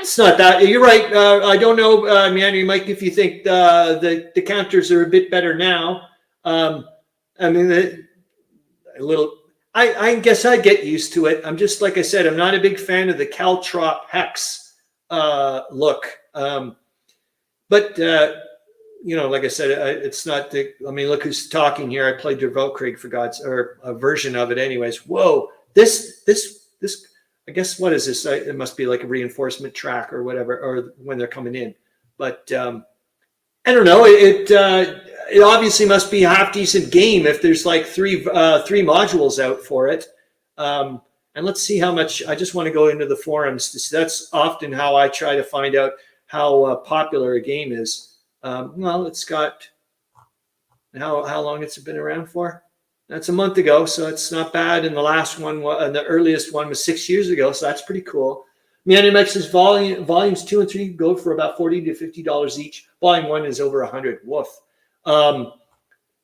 it's not that, you're right. I don't know, Meandering Mike, if you think the counters are a bit better now. I mean, I guess I get used to it. I'm just, like I said, I'm not a big fan of the Caltrop Hex look. But, like I said, it's not the, look who's talking here. I played the Weltkrieg or a version of it anyways. Whoa, this, I guess, what is this? It must be like a reinforcement track or whatever, or when they're coming in. But I don't know. It obviously must be a half decent game if there's like three modules out for it. And let's see how much. I just want to go into the forums to see. That's often how I try to find out how popular a game is. Well, it's got how long it's been around for. That's a month ago, so it's not bad. And the last one, the earliest one was 6 years ago, so that's pretty cool. Meandering Mike says volumes 2 and 3 go for about $40 to $50 each. Volume 1 is over 100. Woof. And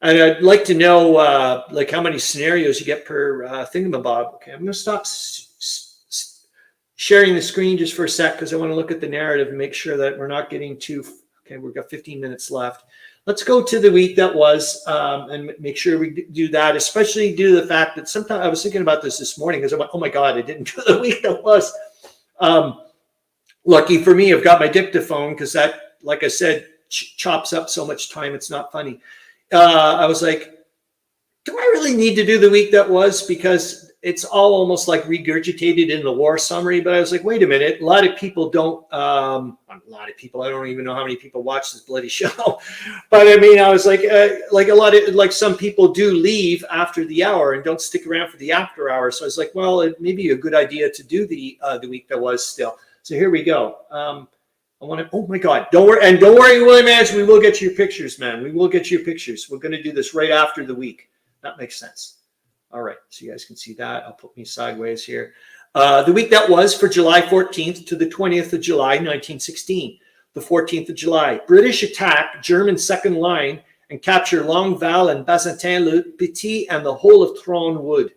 I'd like to know like how many scenarios you get per thingamabob. Okay, I'm going to stop sharing the screen just for a sec because I want to look at the narrative and make sure that we're not getting too. Okay, we've got 15 minutes left. Let's go to the week that was and make sure we do that, especially due to the fact that sometimes I was thinking about this morning because I went, oh my God, I didn't do the week that was. Lucky for me, I've got my dictaphone because that, like I said, chops up so much time. It's not funny. I was like, do I really need to do the week that was? Because it's all almost like regurgitated in the war summary. But I was like, wait a minute, a lot of people don't, a lot of people, I don't even know how many people watch this bloody show. But I mean, I was like some people do leave after the hour and don't stick around for the after hour. So I was like, well, it may be a good idea to do the week that was still. So here we go. I want to, oh my God, don't worry, William Ange, we will get you your pictures, man. We will get you your pictures. We're going to do this right after the week. That makes sense. All right, so you guys can see that. I'll put me sideways here. The week that was for July 14th to the 20th of July, 1916. The 14th of July, British attack German second line and capture Longueval and Bazentin-le-Petit and the whole of Tron Wood.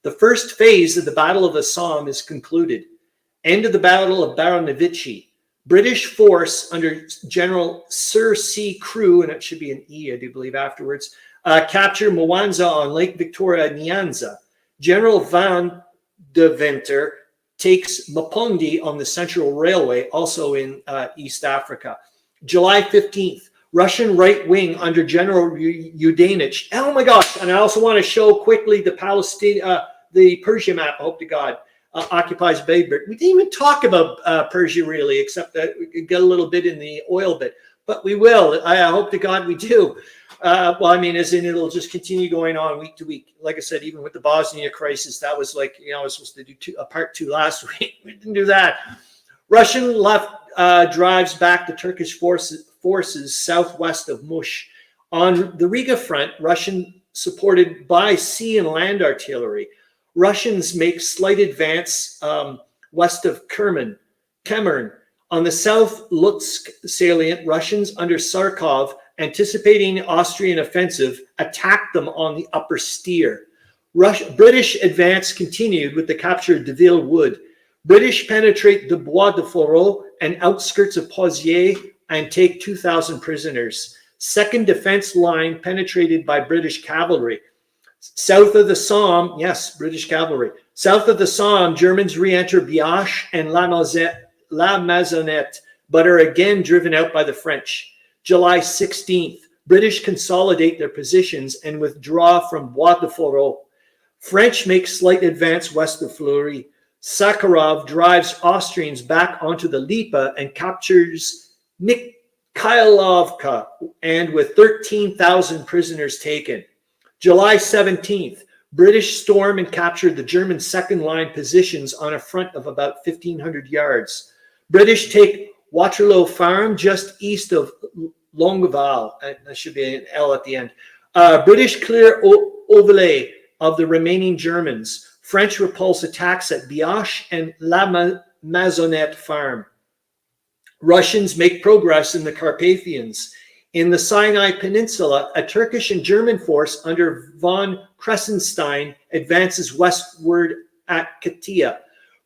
The first phase of the Battle of the Somme is concluded. End of the Battle of Baronovici. British force under General Sir C. Crewe, and it should be an E, I do believe, afterwards, capture Mwanza on Lake Victoria, Nyanza. General Van de Venter takes Mapondi on the Central Railway, also in East Africa. July 15th, Russian right wing under General Yudenich. Oh my gosh, and I also want to show quickly the Persia map, I hope to God. Occupies Bayburt. We didn't even talk about Persia really, except that we could get a little bit in the oil bit, but we will. I hope to God we do. Well, I mean, as in it'll just continue going on week to week. Like I said, even with the Bosnia crisis, that was like, you know, I was supposed to do a part 2 last week. We didn't do that. Russian left drives back the Turkish forces southwest of Mush. On the Riga front, Russian supported by sea and land artillery. Russians make slight advance west of Kemmern. On the South Lutsk salient, Russians under Sarkov, anticipating Austrian offensive, attacked them on the upper Steer. British advance continued with the capture of Deville Wood. British penetrate the Bois de Fourreau and outskirts of Pozières and take 2,000 prisoners. Second defense line penetrated by British cavalry. South of the Somme, yes, British cavalry. South of the Somme, Germans re-enter Biache and La Maisonnette, but are again driven out by the French. July 16th, British consolidate their positions and withdraw from Bois de Fourreau. French make slight advance west of Fleury. Sakharov drives Austrians back onto the Lipa and captures Mikhailovka, and with 13,000 prisoners taken. July 17th, British storm and capture the German second line positions on a front of about 1,500 yards. British take Waterloo Farm just east of Longueval. That should be an L at the end. British clear Ovelay of the remaining Germans. French repulse attacks at Biache and La Maisonnette Farm. Russians make progress in the Carpathians. In the Sinai Peninsula, a Turkish and German force under von Kressenstein advances westward at Katia.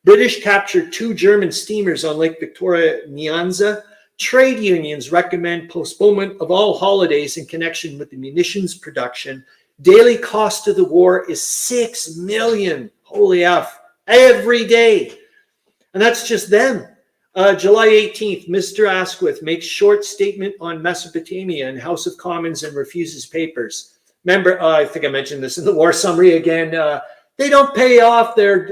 British capture 2 German steamers on Lake Victoria, Nyanza. Trade unions recommend postponement of all holidays in connection with the munitions production. Daily cost of the war is $6 million. Holy F. Every day. And that's just them. July 18th, Mr. Asquith makes short statement on Mesopotamia in House of Commons and refuses papers. Remember, I think I mentioned this in the war summary again. They don't pay off their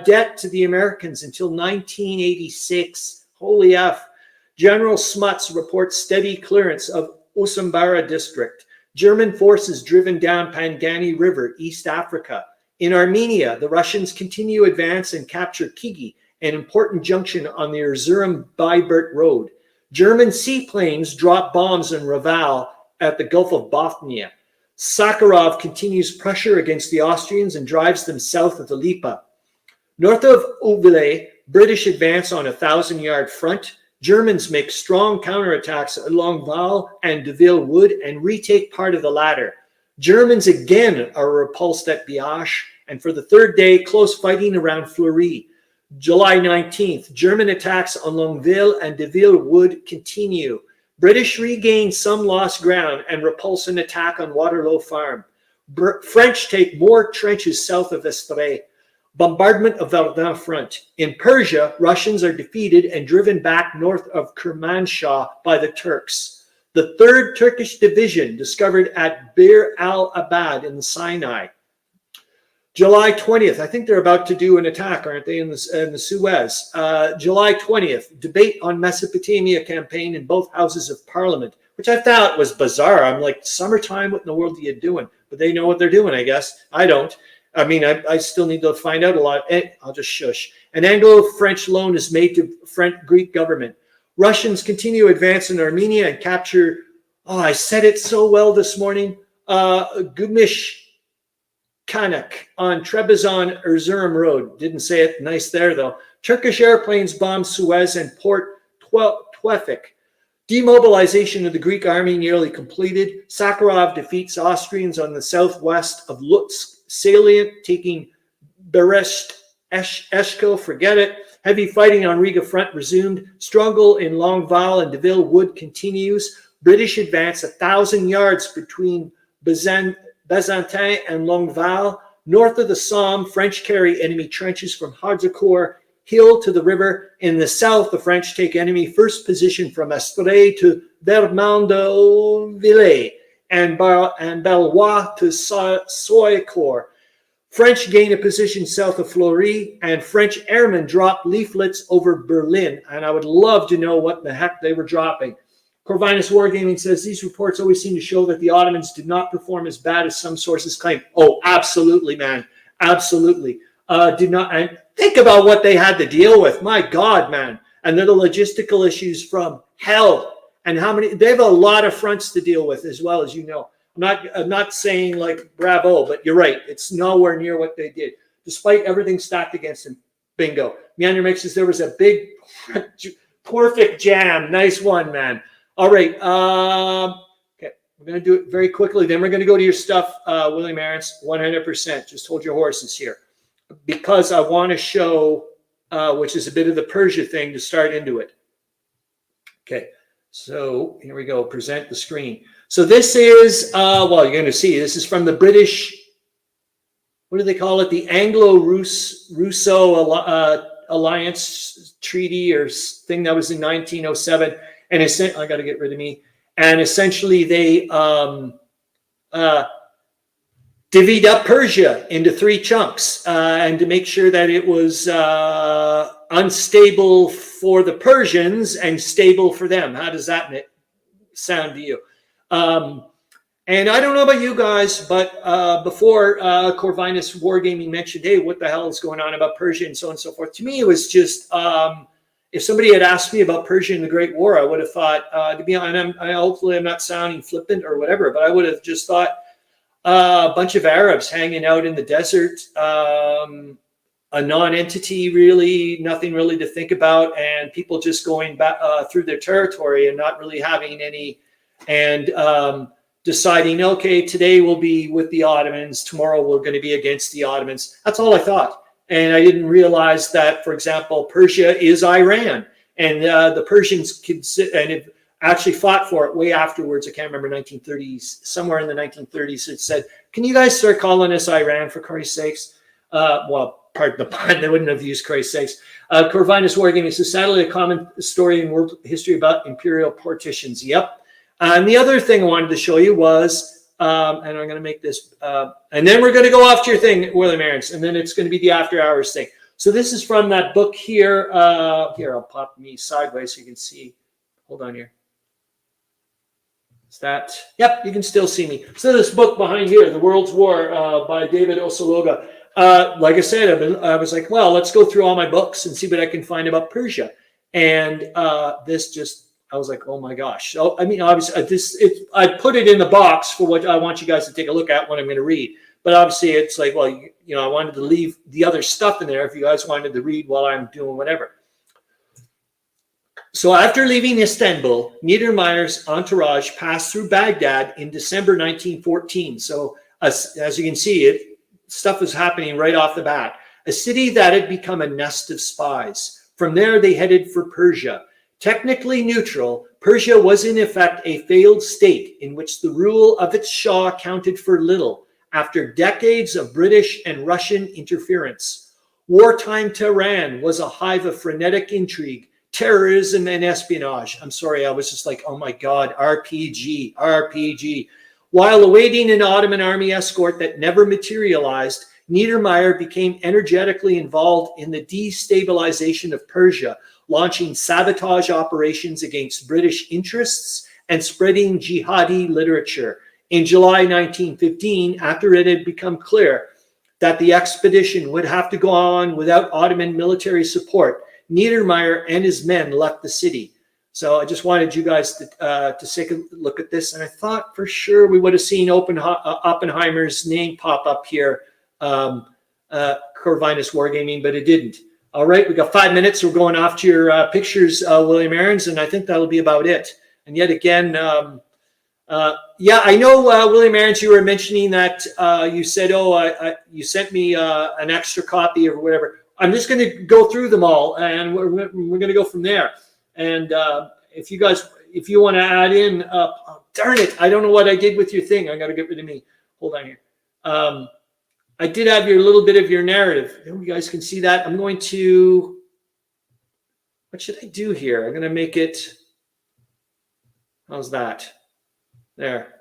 debt to the Americans until 1986. Holy F. General Smuts reports steady clearance of Usambara district. German forces driven down Pangani River, East Africa. In Armenia, the Russians continue advance and capture Kigi, an important junction on the Erzurum-Bayburt Road. German seaplanes drop bombs in Raval at the Gulf of Bothnia. Sakharov continues pressure against the Austrians and drives them south of the Lipa. North of Ouvillé, British advance on a 1,000-yard front. Germans make strong counterattacks along Val and Deville Wood and retake part of the latter. Germans again are repulsed at Biache, and for the third day, close fighting around Fleury. July 19th, German attacks on Longueville and Deville Wood continue. British regain some lost ground and repulse an attack on Waterloo Farm. French take more trenches south of Estrée. Bombardment of Verdun front. In Persia, Russians are defeated and driven back north of Kermanshah by the Turks. The 3rd Turkish Division discovered at Bir al-Abad in the Sinai. July 20th, I think they're about to do an attack, aren't they, in the Suez? July 20th, debate on Mesopotamia campaign in both houses of parliament, which I thought was bizarre. I'm like, summertime, what in the world are you doing? But they know what they're doing, I guess. I don't. I mean, I still need to find out a lot. I'll just shush. An Anglo-French loan is made to Greek government. Russians continue advance in Armenia and capture, oh, I said it so well this morning, Gumish Kanak on Trebizond Erzurum Road. Didn't say it nice there, though. Turkish airplanes bomb Suez and Port Tewfik. Demobilization of the Greek army nearly completed. Sakharov defeats Austrians on the southwest of Lutsk salient, taking Berest Eshko, forget it. Heavy fighting on Riga front resumed. Struggle in Longueval and Deville Wood continues. British advance 1,000 yards between Besançon and Longueval. North of the Somme, French carry enemy trenches from Hardecourt Hill to the river. In the south, the French take enemy first position from Estrée to Vermandeville and Bellois to Soyecourt. French gain a position south of Fleury, and French airmen drop leaflets over Berlin. And I would love to know what the heck they were dropping. Corvinus Wargaming says these reports always seem to show that the Ottomans did not perform as bad as some sources claim. Oh, absolutely, man. Absolutely. Did not. And think about what they had to deal with. My God, man. And then the logistical issues from hell. And how many, they have a lot of fronts to deal with as well, as you know. I'm not saying like bravo, but you're right. It's nowhere near what they did, despite everything stacked against them. Bingo. Meandering says there was a big, perfect jam. Nice one, man. All right. Okay. We're going to do it very quickly. Then we're going to go to your stuff, William Aarons, 100%. Just hold your horses here. Because I want to show, which is a bit of the Persia thing to start into it. Okay. So here we go. Present the screen. So this is, well, you're going to see, this is from the British, what do they call it? The Anglo-Russo Alliance Treaty or thing that was in 1907. And I got to get rid of me. And essentially they divvied up Persia into 3 chunks and to make sure that it was unstable for the Persians and stable for them. How does that sound to you? And I don't know about you guys, but before Corvinus Wargaming mentioned, hey, what the hell is going on about Persia and so on and so forth, to me it was just, if somebody had asked me about Persia and the Great War, I would have thought, to be honest, hopefully I'm not sounding flippant or whatever, but I would have just thought a bunch of Arabs hanging out in the desert, a non-entity really, nothing really to think about, and people just going back through their territory and not really having any, and deciding, okay, today we'll be with the Ottomans, tomorrow we're going to be against the Ottomans. That's all I thought. And I didn't realize that, for example, Persia is Iran, and the Persians could sit and it actually fought for it way afterwards. I can't remember, 1930s, somewhere in the 1930s. It said, "Can you guys start calling us Iran for Christ's sakes?" Well, pardon the pun, they wouldn't have used Christ's sakes. Corvinus Wargaming says, sadly, a common story in world history about imperial partitions. Yep. And the other thing I wanted to show you was. And I'm going to make this, and then we're going to go off to your thing, William Aarons, and then it's going to be the after hours thing. So this is from that book here. Here, I'll pop me sideways so you can see. Hold on here. Is that? Yep, you can still see me. So this book behind here, The World's War by David Ossologa. Like I said, I was like, well, let's go through all my books and see what I can find about Persia. And this just, I was like, oh my gosh. So, I mean, obviously, I put it in the box for what I want you guys to take a look at when I'm going to read. But obviously, it's like, well, you know, I wanted to leave the other stuff in there if you guys wanted to read while I'm doing whatever. So after leaving Istanbul, Niedermayer's entourage passed through Baghdad in December 1914. So as you can see, stuff was happening right off the bat. A city that had become a nest of spies. From there, they headed for Persia. Technically neutral, Persia was in effect a failed state in which the rule of its Shah counted for little after decades of British and Russian interference. Wartime Tehran was a hive of frenetic intrigue, terrorism, and espionage. I'm sorry, I was just like, oh my God, RPG. While awaiting an Ottoman army escort that never materialized, Niedermeyer became energetically involved in the destabilization of Persia, launching sabotage operations against British interests and spreading jihadi literature. In July 1915, after it had become clear that the expedition would have to go on without Ottoman military support, Niedermeyer and his men left the city. So I just wanted you guys to take a look at this. And I thought for sure we would have seen Oppenheimer's name pop up here, Corvinus Wargaming, but it didn't. All right, we got 5 minutes. We're going off to your pictures, William Aarons, and I think that'll be about it. And yet again, yeah, I know, William Aarons, you were mentioning that you said, oh, you sent me an extra copy or whatever. I'm just going to go through them all, and we're going to go from there. And if you guys, if you want to add in, oh, darn it, I don't know what I did with your thing. I got to get rid of me. Hold on here. I did have your little bit of your narrative. You guys can see that. I'm going to, what should I do here? I'm going to make it, how's that? There.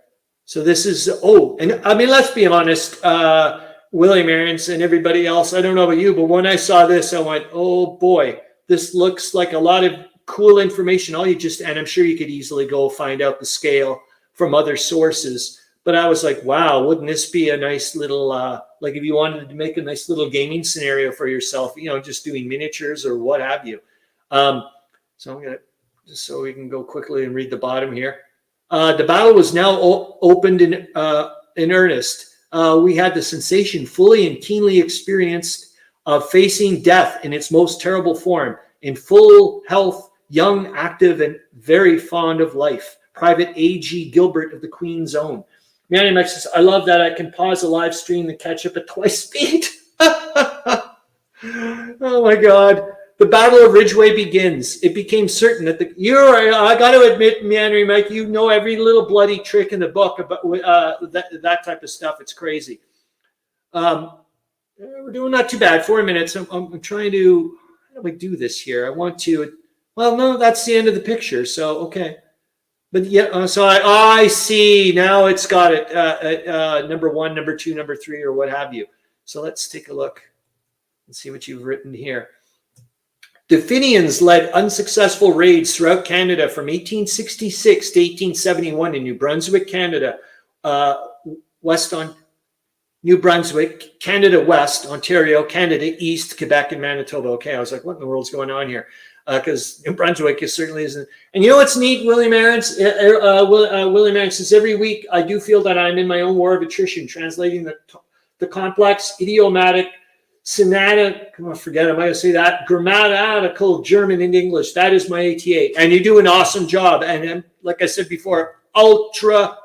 So this is, oh, and I mean, let's be honest, William Aarons and everybody else, I don't know about you, but when I saw this, I went, oh boy, this looks like a lot of cool information. All you just, and I'm sure you could easily go find out the scale from other sources. But I was like, wow, wouldn't this be a nice little, like if you wanted to make a nice little gaming scenario for yourself, you know, just doing miniatures or what have you. So I'm going to, just so we can go quickly and read the bottom here. The battle was now opened in earnest. We had the sensation fully and keenly experienced of facing death in its most terrible form, in full health, young, active, and very fond of life. Private A.G. Gilbert of the Queen's Own. Meandering says, I love that I can pause a live stream and catch up at twice speed. Oh my God. The Battle of Ridgeway begins. It became certain that I got to admit, Meandering Mike, you know every little bloody trick in the book about that type of stuff. It's crazy. We're doing not too bad. 4 minutes. I'm trying to, how do I do this here? I want to, well, no, that's the end of the picture. So, okay. But yeah, so I see. Now it's got it. Number 1, number 2, number 3, or what have you. So let's take a look and see what you've written here. The Fenians led unsuccessful raids throughout Canada from 1866 to 1871 in New Brunswick, Canada, west on New Brunswick, Canada West, Ontario, Canada East, Quebec, and Manitoba. Okay, I was like, what in the world's going on here? Because New Brunswick certainly isn't. And you know what's neat, William Aarons? William Aarons says, every week I do feel that I'm in my own war of attrition, translating the complex, idiomatic, Sonatic, come on, forget it. Am I going to say that? Grammatical German and English. That is my ATA. And you do an awesome job. And like I said before, ultra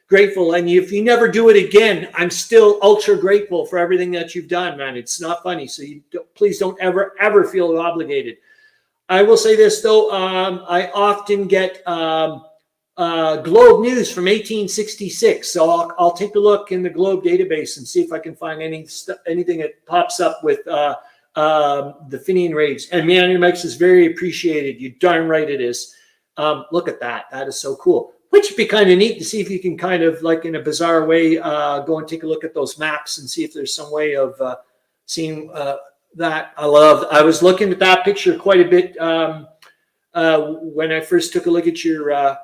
grateful. And if you never do it again, I'm still ultra grateful for everything that you've done, man. It's not funny. So please don't ever feel obligated. I will say this, though. I often get Globe News from 1866. So I'll take a look in the Globe database and see if I can find anything that pops up with the Fenian raids. And Meandering Mike's is very appreciated. You darn right it is. Look at that. That is so cool. Which would be kind of neat to see if you can kind of, like in a bizarre way, go and take a look at those maps and see if there's some way of seeing that. I was looking at that picture quite a bit when I first took a look at your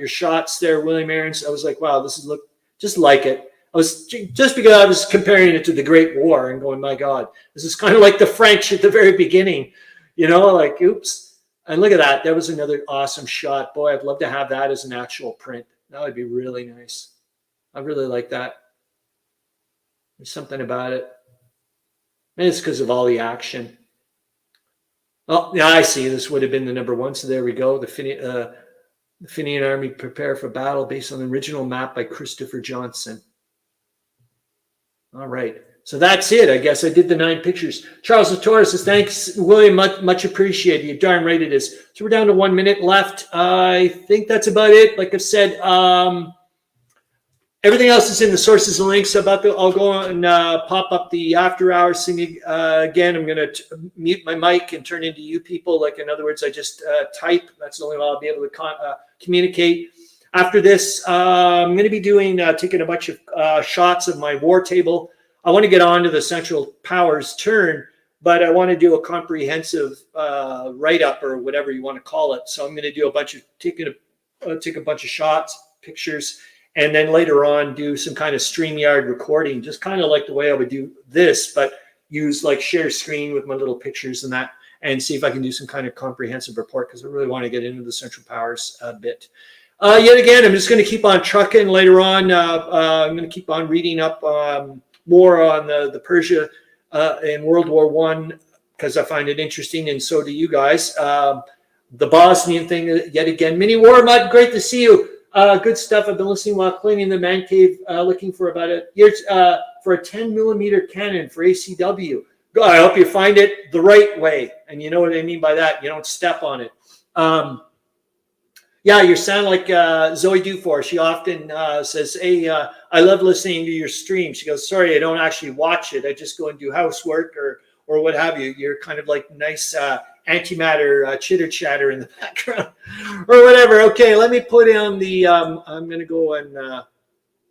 shots there, William Aarons. I was like, wow, this is look just like it. I was just because I was comparing it to the Great War and going, my God, this is kind of like the French at the very beginning, you know, like, oops. And look at that. That was another awesome shot. Boy, I'd love to have that as an actual print. That would be really nice. I really like that. There's something about it. Maybe it's because of all the action. Oh, yeah, I see. This would have been the number 1. So there we go. The Fenian army prepare for battle based on the original map by Christopher Johnson. All right. So that's it. I guess I did the 9 pictures. Charles Latour says, thanks, William. Much appreciated. You're darn right it is. So we're down to 1 minute left. I think that's about it. Like I've said, everything else is in the sources and links. I'll go and pop up the after hours thing again. I'm going to mute my mic and turn into you people. Like, in other words, I just type. That's the only way I'll be able to communicate. After this, I'm going to be doing taking a bunch of shots of my war table. I want to get on to the Central Powers turn, but I want to do a comprehensive write-up or whatever you want to call it. So I'm going to do a bunch of take a bunch of shots, pictures, and then later on do some kind of StreamYard recording, just kind of like the way I would do this, but use like share screen with my little pictures and that, and see if I can do some kind of comprehensive report, because I really want to get into the Central Powers a bit. Yet again, I'm just going to keep on trucking later on. I'm going to keep on reading up more on the Persia in World War One, because I find it interesting, and so do you guys. The Bosnian thing, yet again. Mini War Mud, great to see you. Good stuff. I've been listening while cleaning the man cave, looking for about a year for a 10mm cannon for ACW. I hope you find it the right way, and you know what I mean by that. You don't step on it. Yeah, you sound like Zoe Dufour. She often says, "Hey, I love listening to your stream." She goes, "Sorry, I don't actually watch it. I just go and do housework or what have you." You're kind of like nice antimatter chitter chatter in the background or whatever. Okay, let me put on the. I'm going to go and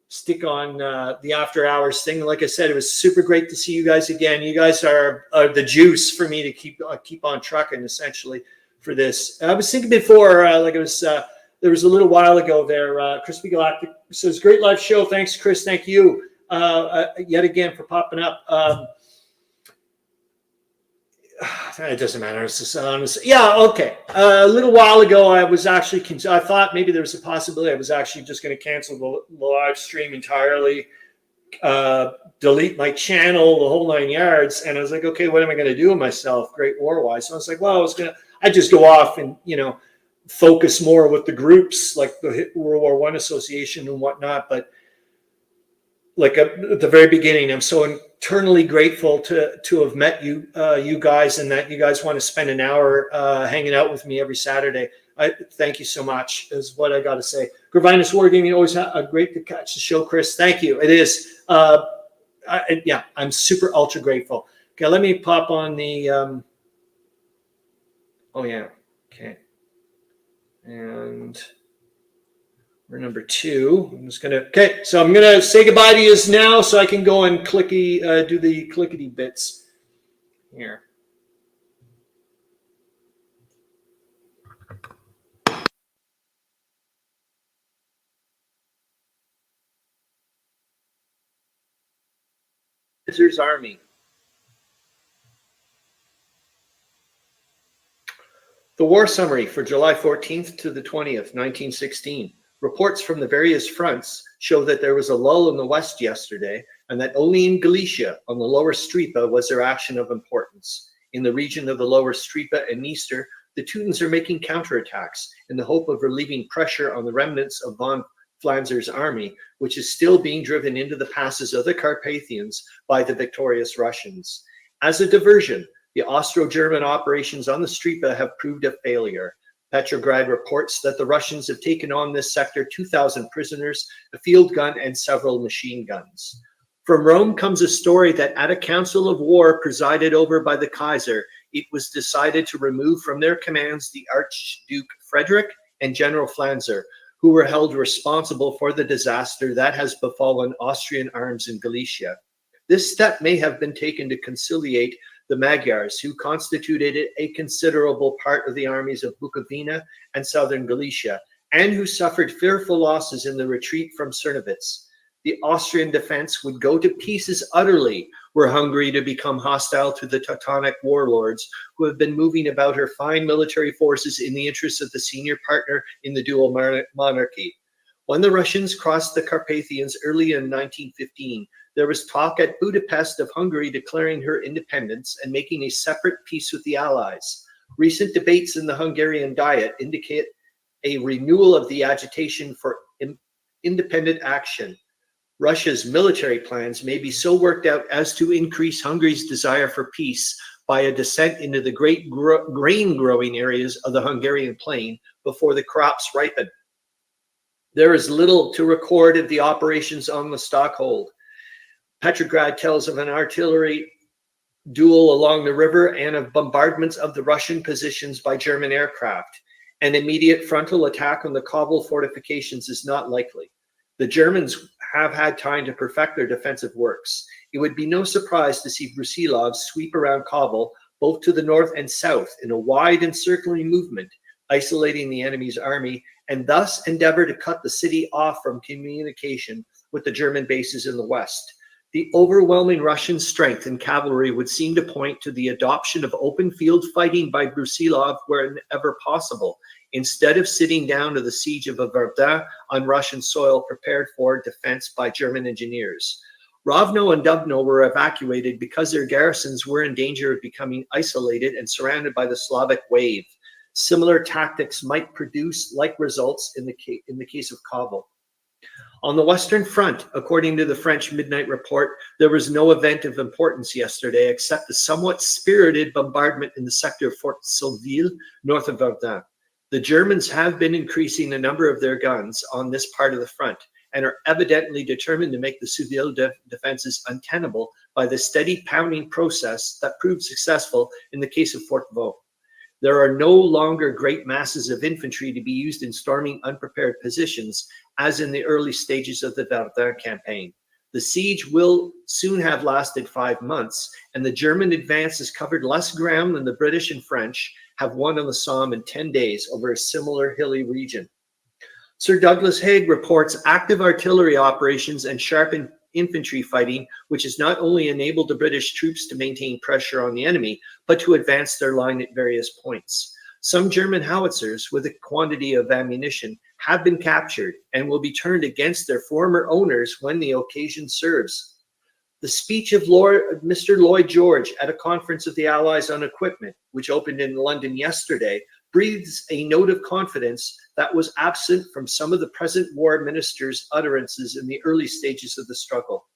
stick on the after hours thing. Like I said, it was super great to see you guys again. You guys are the juice for me to keep on trucking, essentially, for this. I was thinking before, like it was there was a little while ago there. Crispy Galactic says, "Great live show. Thanks, Chris. Thank you yet again for popping up." It doesn't matter. It's just honest. Yeah, okay. A little while ago, I was actually, I thought maybe there was a possibility I was actually just going to cancel the live stream entirely, delete my channel, the whole 9 yards. And I was like, okay, what am I going to do with myself, Great War-wise? So I was like, well, I'd just go off and, focus more with the groups, like the World War One Association and whatnot. But like at the very beginning, I'm so eternally grateful to have met you guys, and that you guys want to spend an hour hanging out with me every Saturday. I thank you so much, is what I got to say. Gravinus Wargaming, always great to catch the show, Chris. Thank you. It is. Yeah, I'm super ultra grateful. Okay, let me pop on the. Oh yeah. Okay. And we're number 2. I'm just gonna. Okay, so I'm gonna say goodbye to you now, so I can go and do the clickety bits here. Caesar's Army. The war summary for July 14th to the 20th, 1916. Reports from the various fronts show that there was a lull in the west yesterday, and that only in Galicia, on the lower Stripa, was there action of importance. In the region of the lower Stripa and Dniester, the Teutons are making counterattacks in the hope of relieving pressure on the remnants of von Flanders' army, which is still being driven into the passes of the Carpathians by the victorious Russians. As a diversion, the Austro-German operations on the Stripa have proved a failure. Petrograd reports that the Russians have taken on this sector 2,000 prisoners, a field gun, and several machine guns. From Rome comes a story that at a council of war presided over by the Kaiser, it was decided to remove from their commands the Archduke Frederick and General Flanzer, who were held responsible for the disaster that has befallen Austrian arms in Galicia. This step may have been taken to conciliate the Magyars, who constituted a considerable part of the armies of Bukovina and southern Galicia, and who suffered fearful losses in the retreat from Czernowitz. The Austrian defense would go to pieces utterly were Hungary to become hostile to the Teutonic warlords, who have been moving about her fine military forces in the interests of the senior partner in the dual monarchy. When the Russians crossed the Carpathians early in 1915, there was talk at Budapest of Hungary declaring her independence and making a separate peace with the Allies. Recent debates in the Hungarian Diet indicate a renewal of the agitation for independent action. Russia's military plans may be so worked out as to increase Hungary's desire for peace by a descent into the great grain-growing areas of the Hungarian plain before the crops ripen. There is little to record of the operations on the Stockhold. Petrograd tells of an artillery duel along the river and of bombardments of the Russian positions by German aircraft. An immediate frontal attack on the Kabul fortifications is not likely. The Germans have had time to perfect their defensive works. it would be no surprise to see Brusilov sweep around Kabul, both to the north and south, in a wide encircling movement, isolating the enemy's army, and thus endeavor to cut the city off from communication with the German bases in the west. The overwhelming Russian strength in cavalry would seem to point to the adoption of open field fighting by Brusilov wherever possible, instead of sitting down to the siege of Verdun on Russian soil prepared for defense by German engineers. Rovno and Dubno were evacuated because their garrisons were in danger of becoming isolated and surrounded by the Slavic wave. Similar tactics might produce like results in the case of Kabul. On the Western Front, according to the French Midnight Report, there was no event of importance yesterday except a somewhat spirited bombardment in the sector of Fort Sotteville, north of Verdun. The Germans have been increasing the number of their guns on this part of the front and are evidently determined to make the Sotteville defenses untenable by the steady pounding process that proved successful in the case of Fort Vaux. There are no longer great masses of infantry to be used in storming unprepared positions, as in the early stages of the Verdun campaign. The siege will soon have lasted 5 months, and the German advance has covered less ground than the British and French have won on the Somme in 10 days over a similar hilly region. Sir Douglas Haig reports active artillery operations and sharpened infantry fighting, which has not only enabled the British troops to maintain pressure on the enemy, but to advance their line at various points. Some German howitzers with a quantity of ammunition have been captured and will be turned against their former owners when the occasion serves. The speech of Mr. Lloyd George at a conference of the Allies on equipment, which opened in London yesterday, breathes a note of confidence that was absent from some of the present war ministers' utterances in the early stages of the struggle.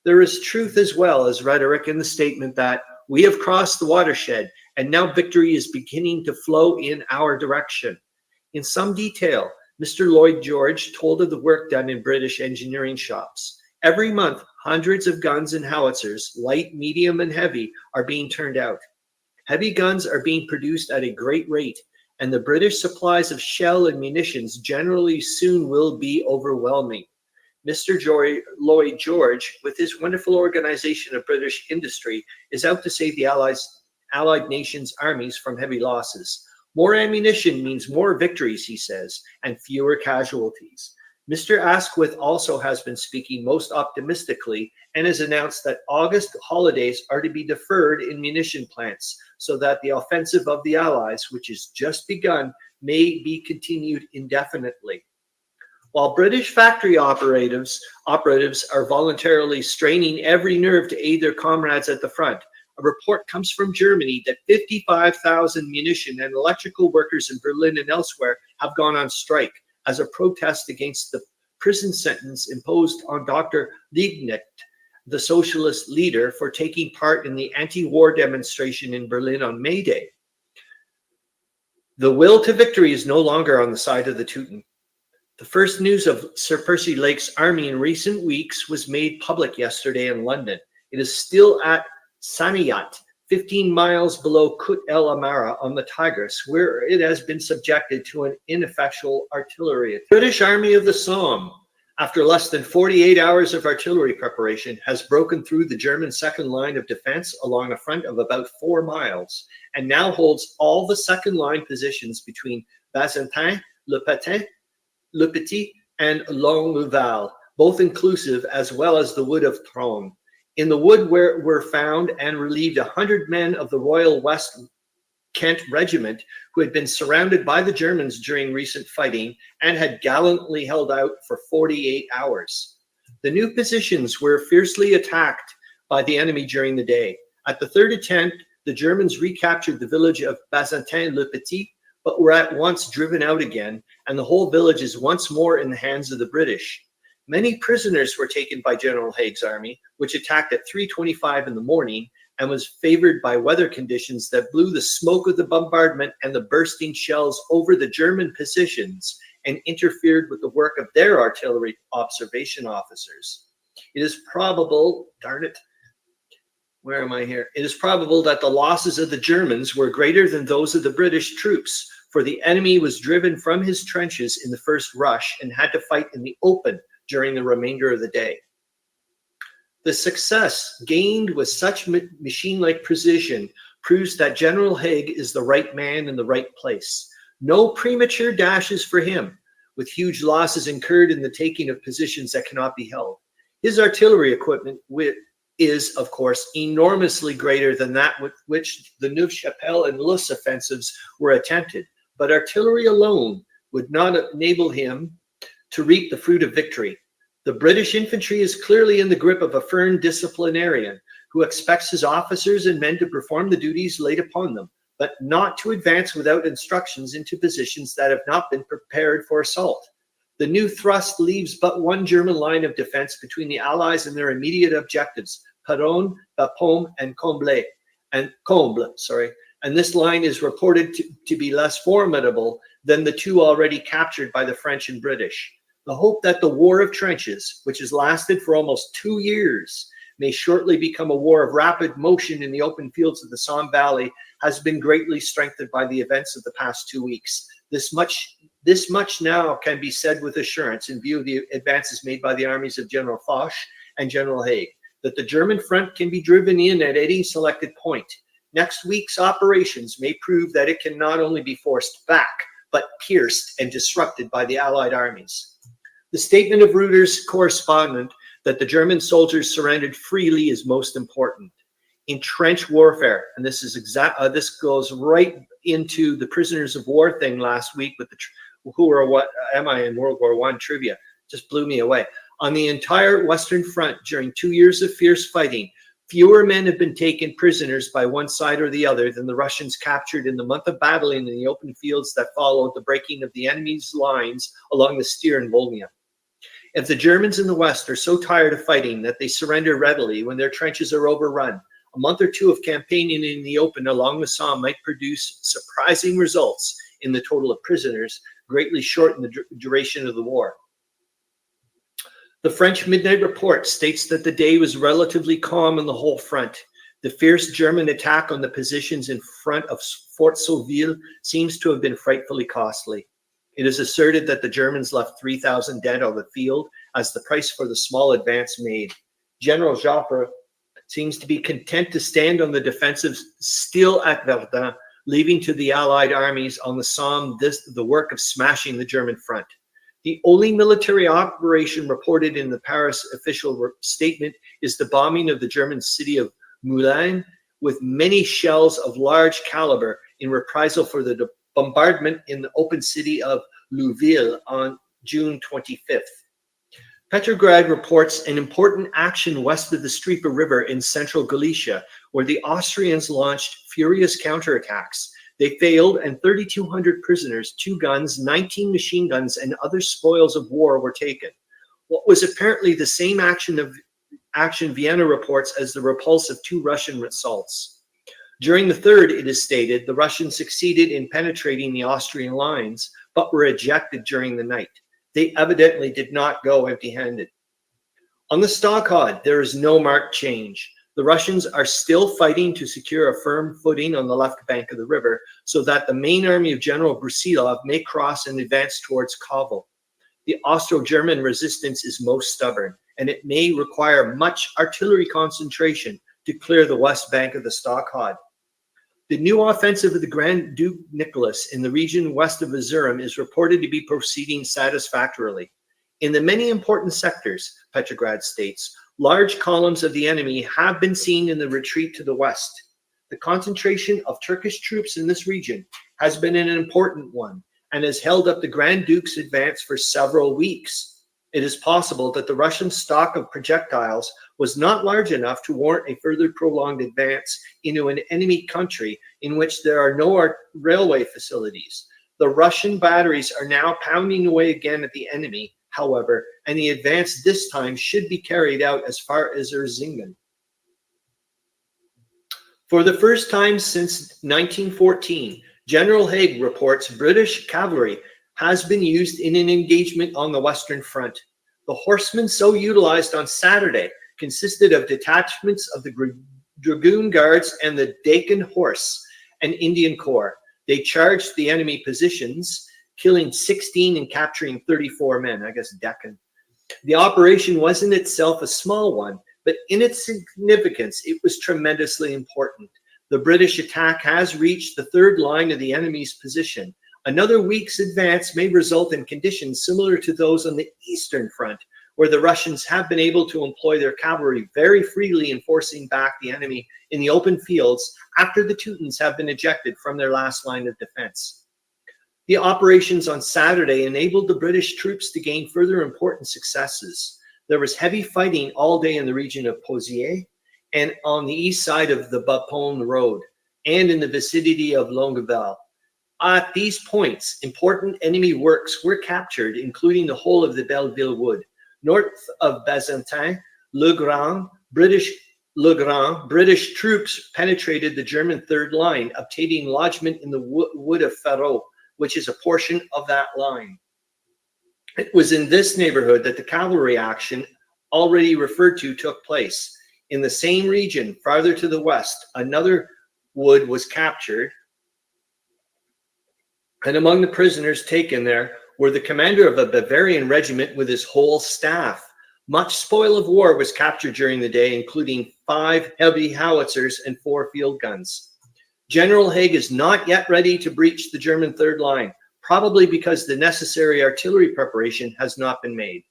There is truth as well as rhetoric in the statement that we have crossed the watershed and now victory is beginning to flow in our direction. In some detail, Mr. Lloyd George told of the work done in British engineering shops. Every month, hundreds of guns and howitzers, light, medium, and heavy, are being turned out. Heavy guns are being produced at a great rate, and the British supplies of shell and munitions generally soon will be overwhelming. Mr. Lloyd George, with his wonderful organization of British industry, is out to save the Allied nations' armies from heavy losses. More ammunition means more victories, he says, and fewer casualties. Mr. Asquith also has been speaking most optimistically and has announced that August holidays are to be deferred in munition plants so that the offensive of the Allies, which has just begun, may be continued indefinitely. While British factory operatives are voluntarily straining every nerve to aid their comrades at the front, a report comes from Germany that 55,000 munition and electrical workers in Berlin and elsewhere have gone on strike as a protest against the prison sentence imposed on Dr. Liebknecht, the socialist leader, for taking part in the anti-war demonstration in Berlin on May Day. The will to victory is no longer on the side of the Teuton. The first news of Sir Percy Lake's army in recent weeks was made public yesterday in London. It is still at Saniyat, 15 miles below Kut El Amara on the Tigris, where it has been subjected to an ineffectual artillery attack. The British Army of the Somme, after less than 48 hours of artillery preparation, has broken through the German second line of defense along a front of about 4 miles, and now holds all the second line positions between Bazentin, Le Petit, and Longueval, both inclusive, as well as the wood of Tron. In the wood where were found and relieved 100 men of the Royal West Kent Regiment, who had been surrounded by the Germans during recent fighting and had gallantly held out for 48 hours. The new positions were fiercely attacked by the enemy during the day. At the third attempt, the Germans recaptured the village of Bazentin-le-Petit, but were at once driven out again, and the whole village is once more in the hands of the British. Many prisoners were taken by General Haig's army, which attacked at 3:25 in the morning and was favored by weather conditions that blew the smoke of the bombardment and the bursting shells over the German positions and interfered with the work of their artillery observation officers. It is probable, It is probable that the losses of the Germans were greater than those of the British troops, for the enemy was driven from his trenches in the first rush and had to fight in the open during the remainder of the day. The success gained with such machine-like precision proves that General Haig is the right man in the right place. No premature dashes for him, with huge losses incurred in the taking of positions that cannot be held. His artillery equipment is, of course, enormously greater than that with which the Neuve-Chapelle and Luss offensives were attempted, but artillery alone would not enable him to reap the fruit of victory. The British infantry is clearly in the grip of a firm disciplinarian who expects his officers and men to perform the duties laid upon them, but not to advance without instructions into positions that have not been prepared for assault. The new thrust leaves but one German line of defense between the Allies and their immediate objectives, Peronne, Bapaume, and Comble. And this line is reported to be less formidable than the two already captured by the French and British. The hope that the War of Trenches, which has lasted for almost 2 years, may shortly become a war of rapid motion in the open fields of the Somme Valley has been greatly strengthened by the events of the past 2 weeks. This much now can be said with assurance in view of the advances made by the armies of General Foch and General Haig, that the German front can be driven in at any selected point. Next week's operations may prove that it can not only be forced back, but pierced and disrupted by the Allied armies. The statement of Reuter's correspondent that the German soldiers surrendered freely is most important. In trench warfare, and this is this goes right into the prisoners of war thing last week with the who are what am I in World War I trivia, just blew me away. On the entire Western Front during 2 years of fierce fighting, fewer men have been taken prisoners by one side or the other than the Russians captured in the month of battling in the open fields that followed the breaking of the enemy's lines along the Styr and Volhynia. If the Germans in the West are so tired of fighting that they surrender readily when their trenches are overrun, a month or two of campaigning in the open along the Somme might produce surprising results in the total of prisoners, greatly shorten the duration of the war. The French Midnight Report states that the day was relatively calm on the whole front. The fierce German attack on the positions in front of Fort Sauville seems to have been frightfully costly. It is asserted that the Germans left 3,000 dead on the field as the price for the small advance made. General Joffre seems to be content to stand on the defensive still at Verdun, leaving to the Allied armies on the Somme the work of smashing the German front. The only military operation reported in the Paris official statement is the bombing of the German city of Moulins with many shells of large caliber in reprisal for the bombardment in the open city of Louville on June 25th. Petrograd reports an important action west of the Strypa River in central Galicia, where the Austrians launched furious counterattacks. They failed, and 3,200 prisoners, 2 guns, 19 machine guns, and other spoils of war were taken. What was apparently the same action Vienna reports as the repulse of 2 Russian assaults. During the third, it is stated, the Russians succeeded in penetrating the Austrian lines, but were ejected during the night. They evidently did not go empty-handed. On the stockade, there is no marked change. The Russians are still fighting to secure a firm footing on the left bank of the river so that the main army of General Brusilov may cross and advance towards Kovel. The Austro-German resistance is most stubborn, and it may require much artillery concentration to clear the west bank of the stockade. The new offensive of the Grand Duke Nicholas in the region west of Erzurum is reported to be proceeding satisfactorily. In the many important sectors, Petrograd states, large columns of the enemy have been seen in the retreat to the west. The concentration of Turkish troops in this region has been an important one and has held up the Grand Duke's advance for several weeks. It is possible that the Russian stock of projectiles was not large enough to warrant a further prolonged advance into an enemy country in which there are no railway facilities. The Russian batteries are now pounding away again at the enemy, however, and the advance this time should be carried out as far as Erzingen. For the first time since 1914, General Haig reports British cavalry has been used in an engagement on the Western Front. The horsemen so utilized on Saturday consisted of detachments of the Dragoon Guards and the Deccan Horse, an Indian corps. They charged the enemy positions, killing 16 and capturing 34 men, I guess Deccan. The operation was in itself a small one, but in its significance, it was tremendously important. The British attack has reached the third line of the enemy's position. Another week's advance may result in conditions similar to those on the Eastern Front, where the Russians have been able to employ their cavalry very freely in forcing back the enemy in the open fields after the Teutons have been ejected from their last line of defense. The operations on Saturday enabled the British troops to gain further important successes. There was heavy fighting all day in the region of Pozières and on the east side of the Bapaume Road and in the vicinity of Longueval. At these points, important enemy works were captured, including the whole of the Belleville Wood. North of Bazentin, British troops penetrated the German third line, obtaining lodgment in the wood of Ferrot, which is a portion of that line. It was in this neighborhood that the cavalry action already referred to took place. In the same region, farther to the west, another wood was captured, and among the prisoners taken there were the commander of a Bavarian regiment with his whole staff. Much spoil of war was captured during the day, including 5 heavy howitzers and 4 field guns. General Haig is not yet ready to breach the German third line, probably because the necessary artillery preparation has not been made.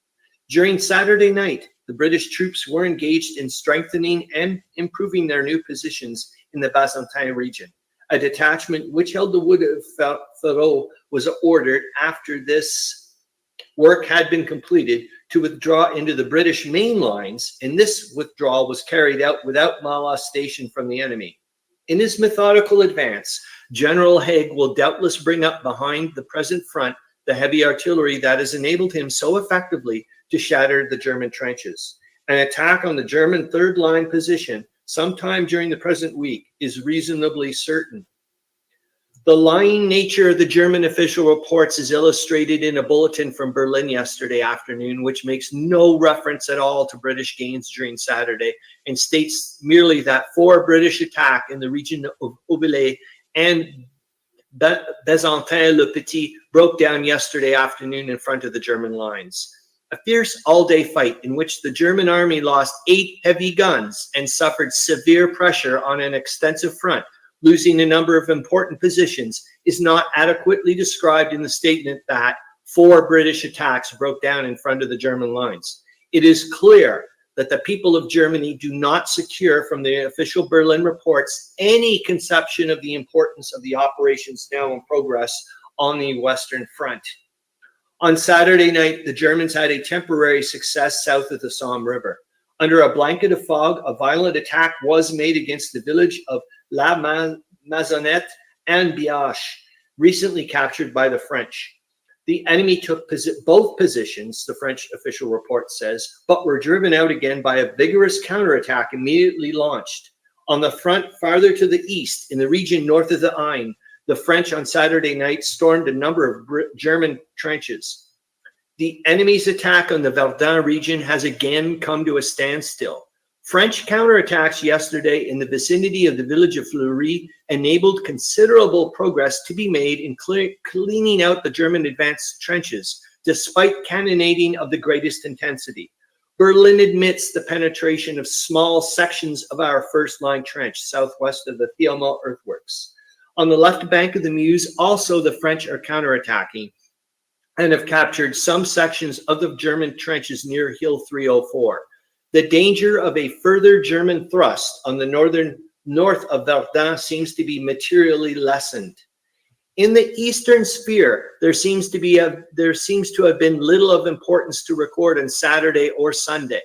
During Saturday night, the British troops were engaged in strengthening and improving their new positions in the Bazentin region. A detachment which held the wood of Ferrot was ordered after this work had been completed to withdraw into the British main lines, and this withdrawal was carried out without molestation from the enemy. In his methodical advance, General Haig will doubtless bring up behind the present front the heavy artillery that has enabled him so effectively to shatter the German trenches. An attack on the German third line position sometime during the present week is reasonably certain. The lying nature of the German official reports is illustrated in a bulletin from Berlin yesterday afternoon, which makes no reference at all to British gains during Saturday and states merely that 4 British attacks in the region of Obelisc and Bazentin-le-Petit broke down yesterday afternoon in front of the German lines. A fierce all-day fight in which the German army lost 8 heavy guns and suffered severe pressure on an extensive front, losing a number of important positions, is not adequately described in the statement that 4 British attacks broke down in front of the German lines. It is clear that the people of Germany do not secure from the official Berlin reports any conception of the importance of the operations now in progress on the Western Front. On Saturday night, the Germans had a temporary success south of the Somme River. Under a blanket of fog, a violent attack was made against the village of La Maisonnette and Biache, recently captured by the French. The enemy took both positions, the French official report says, but were driven out again by a vigorous counterattack immediately launched. On the front farther to the east, in the region north of the Aisne, the French on Saturday night stormed a number of German trenches. The enemy's attack on the Verdun region has again come to a standstill. French counterattacks yesterday in the vicinity of the village of Fleury enabled considerable progress to be made in cleaning out the German advanced trenches, despite cannonading of the greatest intensity. Berlin admits the penetration of small sections of our first line trench southwest of the Thielmont earthworks. On the left bank of the Meuse, also the French are counterattacking and have captured some sections of the German trenches near Hill 304. The danger of a further German thrust on the north of Verdun seems to be materially lessened. In the eastern sphere, there seems to have been little of importance to record on Saturday or Sunday.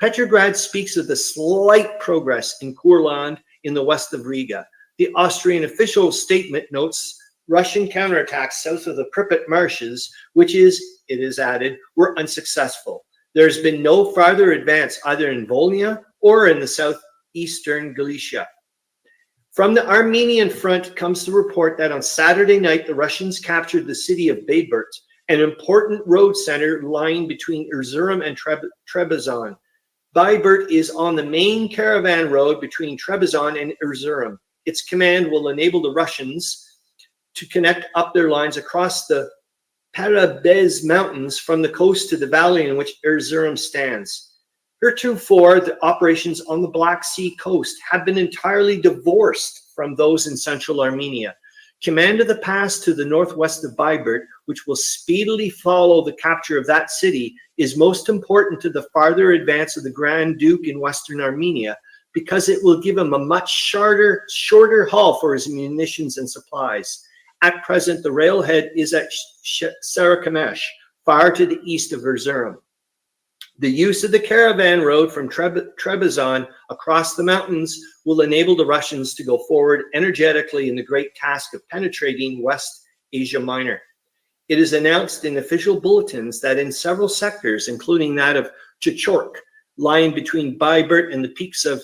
Petrograd speaks of the slight progress in Courland in the west of Riga. The Austrian official statement notes Russian counterattacks south of the Pripyat marshes, which it is added, were unsuccessful. There has been no farther advance either in Volhynia or in the southeastern Galicia. From the Armenian front comes the report that on Saturday night, the Russians captured the city of Bayburt, an important road center lying between Erzurum and Trebizond. Bayburt is on the main caravan road between Trebizond and Erzurum. Its command will enable the Russians to connect up their lines across the Parabes Mountains from the coast to the valley in which Erzurum stands. Heretofore, the operations on the Black Sea coast have been entirely divorced from those in central Armenia. Command of the pass to the northwest of Bayburt, which will speedily follow the capture of that city, is most important to the farther advance of the Grand Duke in western Armenia, because it will give him a much shorter haul for his munitions and supplies. At present, the railhead is at Sarakamesh, far to the east of Erzurum. The use of the caravan road from Trebizond across the mountains will enable the Russians to go forward energetically in the great task of penetrating West Asia Minor. It is announced in official bulletins that in several sectors, including that of Chechork, lying between Bayburt and the peaks of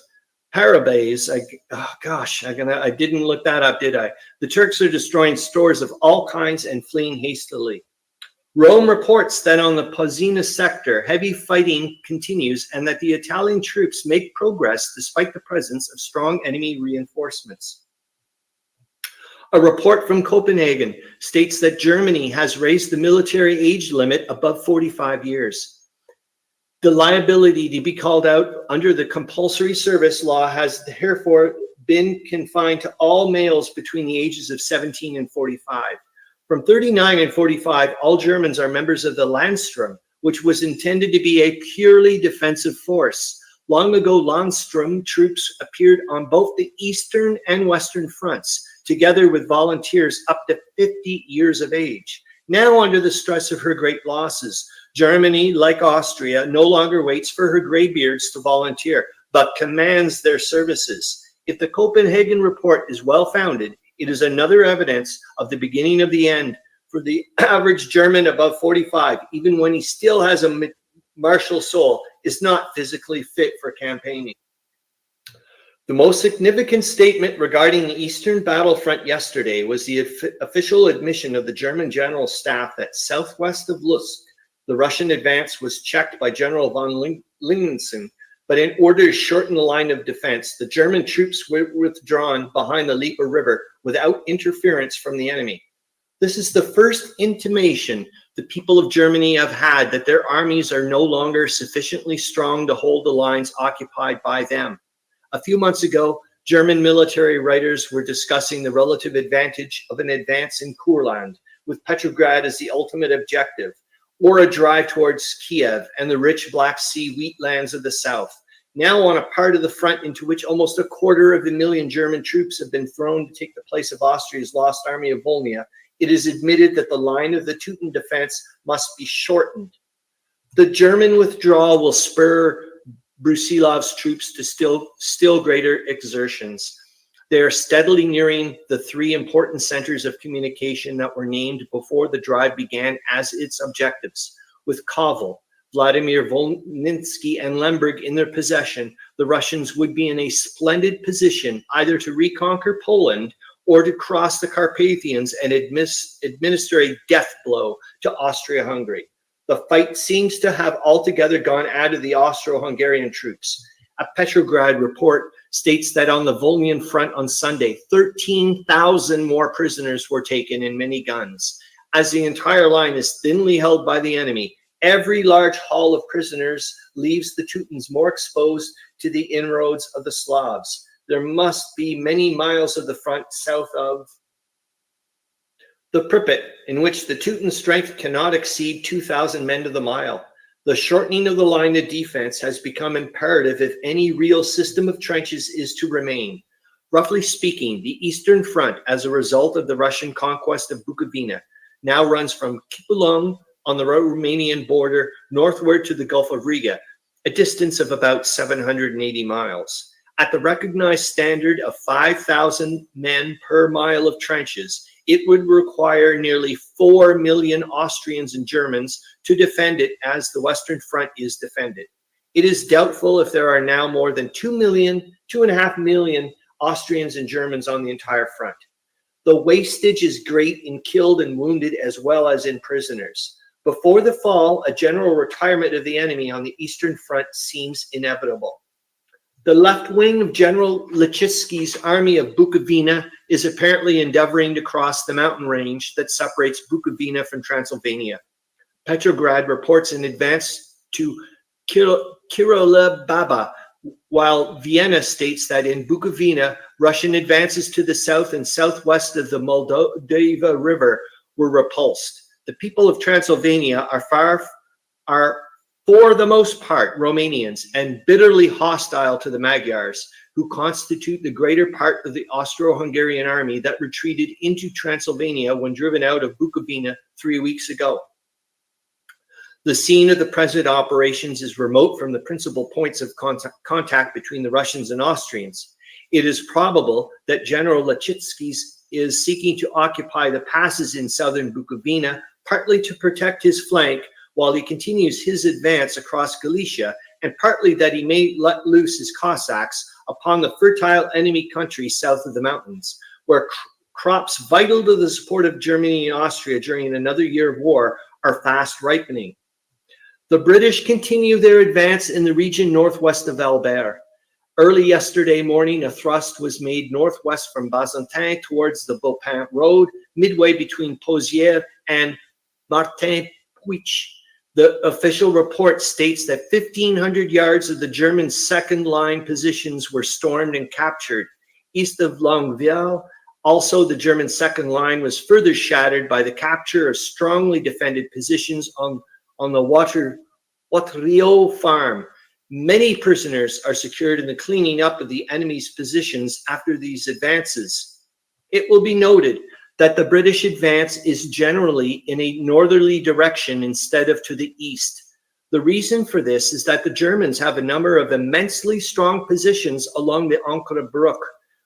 Parabes, I didn't look that up, did I? The Turks are destroying stores of all kinds and fleeing hastily. Rome reports that on the Pozina sector, heavy fighting continues and that the Italian troops make progress despite the presence of strong enemy reinforcements. A report from Copenhagen states that Germany has raised the military age limit above 45 years. The liability to be called out under the compulsory service law has therefore been confined to all males between the ages of 17 and 45. From 39 and 45, all Germans are members of the Landstrom, which was intended to be a purely defensive force. Long ago, Landstrom troops appeared on both the eastern and western fronts, together with volunteers up to 50 years of age. Now, under the stress of her great losses, Germany, like Austria, no longer waits for her graybeards to volunteer, but commands their services. If the Copenhagen report is well-founded, it is another evidence of the beginning of the end for the average German above 45, even when he still has a martial soul, is not physically fit for campaigning. The most significant statement regarding the Eastern battlefront yesterday was the official admission of the German General Staff that southwest of Lutsk, the Russian advance was checked by General von Lingensen, but in order to shorten the line of defense, the German troops were withdrawn behind the Lipa River without interference from the enemy. This is the first intimation the people of Germany have had that their armies are no longer sufficiently strong to hold the lines occupied by them. A few months ago, German military writers were discussing the relative advantage of an advance in Courland, with Petrograd as the ultimate objective, or a drive towards Kiev and the rich Black Sea wheatlands of the south. Now on a part of the front into which almost 250,000 German troops have been thrown to take the place of Austria's lost army of Volhynia, it is admitted that the line of the Teuton defense must be shortened. The German withdrawal will spur Brusilov's troops to still greater exertions. They are steadily nearing the three important centers of communication that were named before the drive began as its objectives. With Kovel, Vladimir Volninsky, and Lemberg in their possession, the Russians would be in a splendid position either to reconquer Poland or to cross the Carpathians and administer a death blow to Austria-Hungary. The fight seems to have altogether gone out of the Austro-Hungarian troops. A Petrograd report states that on the Volhynian front on Sunday, 13,000 more prisoners were taken and many guns. As the entire line is thinly held by the enemy, every large haul of prisoners leaves the Teutons more exposed to the inroads of the Slavs. There must be many miles of the front south of the Pripyat, in which the Teuton strength cannot exceed 2,000 men to the mile. The shortening of the line of defense has become imperative if any real system of trenches is to remain. Roughly speaking, the Eastern Front, as a result of the Russian conquest of Bukovina, now runs from Kipulung on the Romanian border northward to the Gulf of Riga, a distance of about 780 miles. At the recognized standard of 5,000 men per mile of trenches, it would require nearly 4 million Austrians and Germans to defend it as the Western Front is defended. It is doubtful if there are now more than 2.5 million Austrians and Germans on the entire front. The wastage is great in killed and wounded as well as in prisoners. Before the fall, a general retirement of the enemy on the Eastern Front seems inevitable. The left wing of General Lechitsky's army of Bukovina is apparently endeavoring to cross the mountain range that separates Bukovina from Transylvania. Petrograd reports an advance to Kirillababa, while Vienna states that in Bukovina, Russian advances to the south and southwest of the Moldova River were repulsed. The people of Transylvania are for the most part Romanians and bitterly hostile to the Magyars, who constitute the greater part of the Austro-Hungarian army that retreated into Transylvania when driven out of Bukovina 3 weeks ago. The scene of the present operations is remote from the principal points of contact between the Russians and Austrians. It is probable that General Lechitsky is seeking to occupy the passes in southern Bukovina, partly to protect his flank while he continues his advance across Galicia, and partly that he may let loose his Cossacks upon the fertile enemy country south of the mountains, where crops vital to the support of Germany and Austria during another year of war are fast ripening. The British continue their advance in the region northwest of Albert. Early yesterday morning, a thrust was made northwest from Bazentin towards the Beaupin Road, midway between Pozières and Martin-Puich. The official report states that 1,500 yards of the German second line positions were stormed and captured. East of Longueville, also the German second line was further shattered by the capture of strongly defended positions on the Waterloo farm. Many prisoners are secured in the cleaning up of the enemy's positions after these advances. It will be noted that the British advance is generally in a northerly direction instead of to the east. The reason for this is that the Germans have a number of immensely strong positions along the Ancre Brook,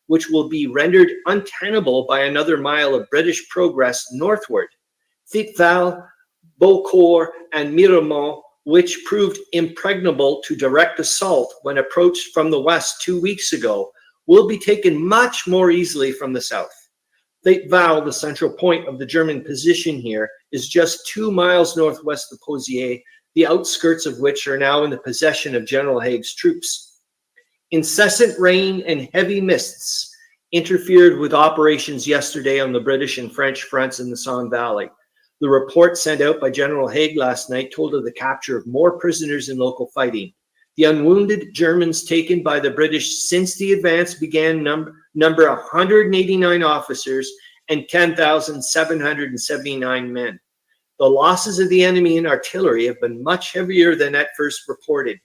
which will be rendered untenable by another mile of British progress northward. Thiepval, Beaucourt, and Miramont, which proved impregnable to direct assault when approached from the west 2 weeks ago, will be taken much more easily from the south. Thiepval, the central point of the German position here, is just 2 miles northwest of Pozières, the outskirts of which are now in the possession of General Haig's troops. Incessant rain and heavy mists interfered with operations yesterday on the British and French fronts in the Somme Valley. The report sent out by General Haig last night told of the capture of more prisoners in local fighting. The unwounded Germans taken by the British since the advance began number 189 officers and 10,779 men. The losses of the enemy in artillery have been much heavier than at first reported.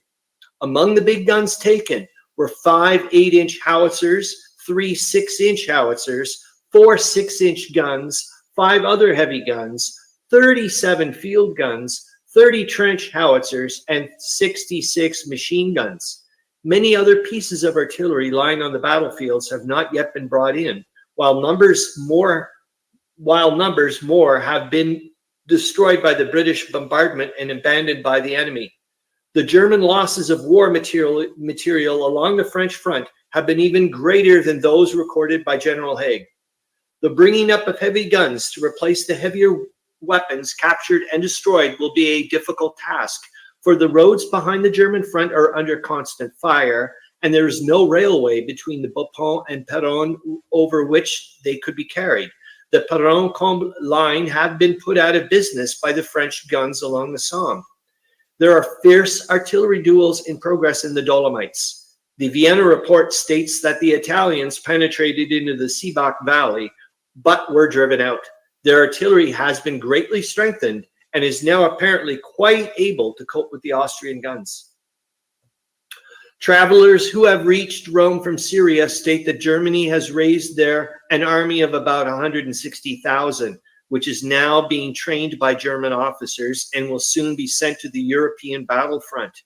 Among the big guns taken were 5 8-inch howitzers, 3 6-inch howitzers, 4 6-inch guns, 5 other heavy guns, 37 field guns, 30 trench howitzers, and 66 machine guns. Many other pieces of artillery lying on the battlefields have not yet been brought in, while numbers more have been destroyed by the British bombardment and abandoned by the enemy. The German losses of war material along the French front have been even greater than those recorded by General Haig. The bringing up of heavy guns to replace the heavier weapons captured and destroyed will be a difficult task, for the roads behind the German front are under constant fire, and there is no railway between the Beaupont and Péronne over which they could be carried. The Péronne-Combe line have been put out of business by the French guns along the Somme. There are fierce artillery duels in progress in the Dolomites. The Vienna report states that the Italians penetrated into the Seebach Valley, but were driven out. Their artillery has been greatly strengthened and is now apparently quite able to cope with the Austrian guns. Travelers who have reached Rome from Syria state that Germany has raised there an army of about 160,000, which is now being trained by German officers and will soon be sent to the European battlefront.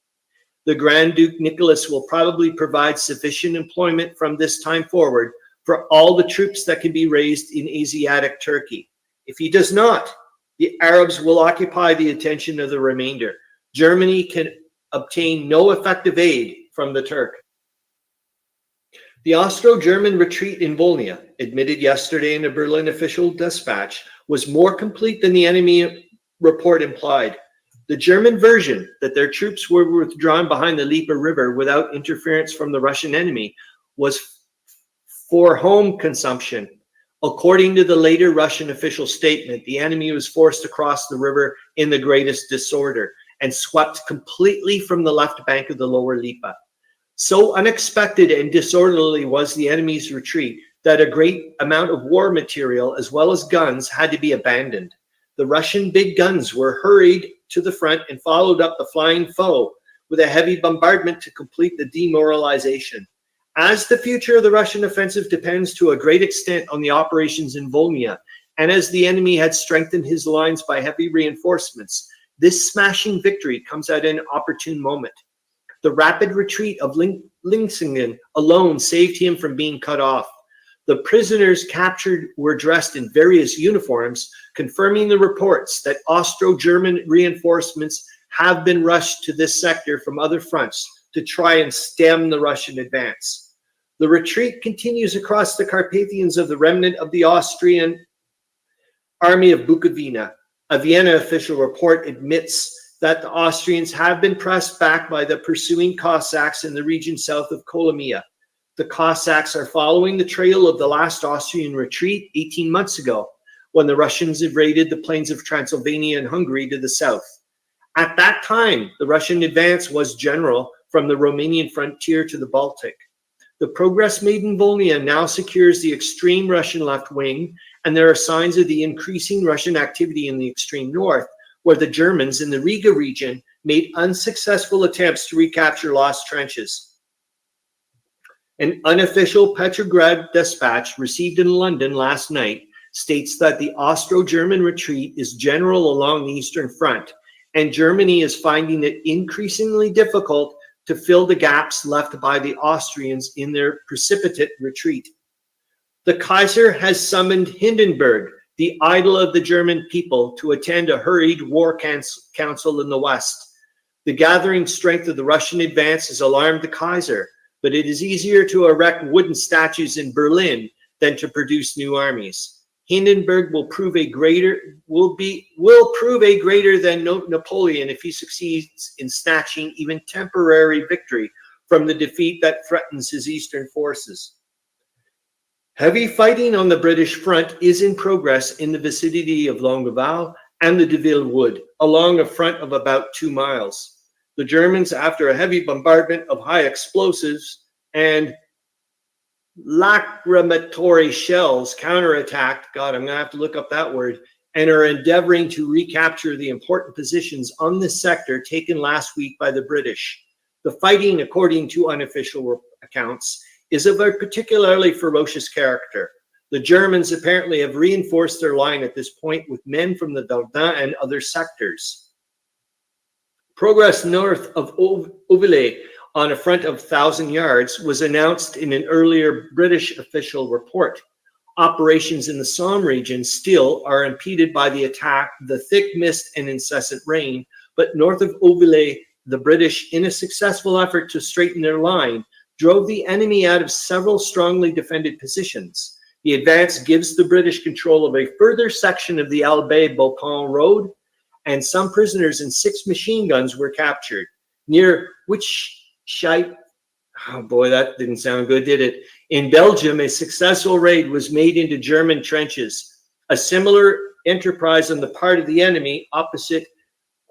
The Grand Duke Nicholas will probably provide sufficient employment from this time forward for all the troops that can be raised in Asiatic Turkey. If he does not, the Arabs will occupy the attention of the remainder. Germany can obtain no effective aid from the Turk. The Austro-German retreat in Volhynia, admitted yesterday in a Berlin official dispatch, was more complete than the enemy report implied. The German version that their troops were withdrawn behind the Lipa River without interference from the Russian enemy was for home consumption. According to the later Russian official statement, the enemy was forced across the river in the greatest disorder, and swept completely from the left bank of the lower Lipa. So unexpected and disorderly was the enemy's retreat that a great amount of war material as well as guns had to be abandoned. The Russian big guns were hurried to the front and followed up the flying foe with a heavy bombardment to complete the demoralization. As the future of the Russian offensive depends to a great extent on the operations in Volhynia, and as the enemy had strengthened his lines by heavy reinforcements, this smashing victory comes at an opportune moment. The rapid retreat of Linsingen alone saved him from being cut off. The prisoners captured were dressed in various uniforms, confirming the reports that Austro-German reinforcements have been rushed to this sector from other fronts to try and stem the Russian advance. The retreat continues across the Carpathians of the remnant of the Austrian army of Bukovina. A Vienna official report admits that the Austrians have been pressed back by the pursuing Cossacks in the region south of Kolomia. The Cossacks are following the trail of the last Austrian retreat 18 months ago, when the Russians invaded the plains of Transylvania and Hungary to the south. At that time, the Russian advance was general from the Romanian frontier to the Baltic. The progress made in Volhynia now secures the extreme Russian left wing, and there are signs of the increasing Russian activity in the extreme north, where the Germans in the Riga region made unsuccessful attempts to recapture lost trenches. An unofficial Petrograd dispatch received in London last night states that the Austro-German retreat is general along the Eastern Front, and Germany is finding it increasingly difficult to fill the gaps left by the Austrians in their precipitate retreat. The Kaiser has summoned Hindenburg, the idol of the German people, to attend a hurried war council in the West. The gathering strength of the Russian advance has alarmed the Kaiser, but it is easier to erect wooden statues in Berlin than to produce new armies. Hindenburg will prove a greater than Napoleon if he succeeds in snatching even temporary victory from the defeat that threatens his eastern forces. Heavy fighting on the British front is in progress in the vicinity of Longueval and the Deville Wood, along a front of about 2 miles. The Germans, after a heavy bombardment of high explosives and lacrimatory shells, counterattacked, God, I'm going to have to look up that word, and are endeavoring to recapture the important positions on this sector taken last week by the British. The fighting, according to unofficial accounts, is of a particularly ferocious character. The Germans apparently have reinforced their line at this point with men from the Verdun and other sectors. Progress north of Ouvillers on a front of 1,000 yards was announced in an earlier British official report. Operations in the Somme region still are impeded by the thick mist and incessant rain, but north of Ouvillers, the British, in a successful effort to straighten their line, drove the enemy out of several strongly defended positions. The advance gives the British control of a further section of the Albay-Bapaume road, and some prisoners and 6 machine guns were captured. Near Wittscheid, oh boy, that didn't sound good, did it? In Belgium, a successful raid was made into German trenches. A similar enterprise on the part of the enemy opposite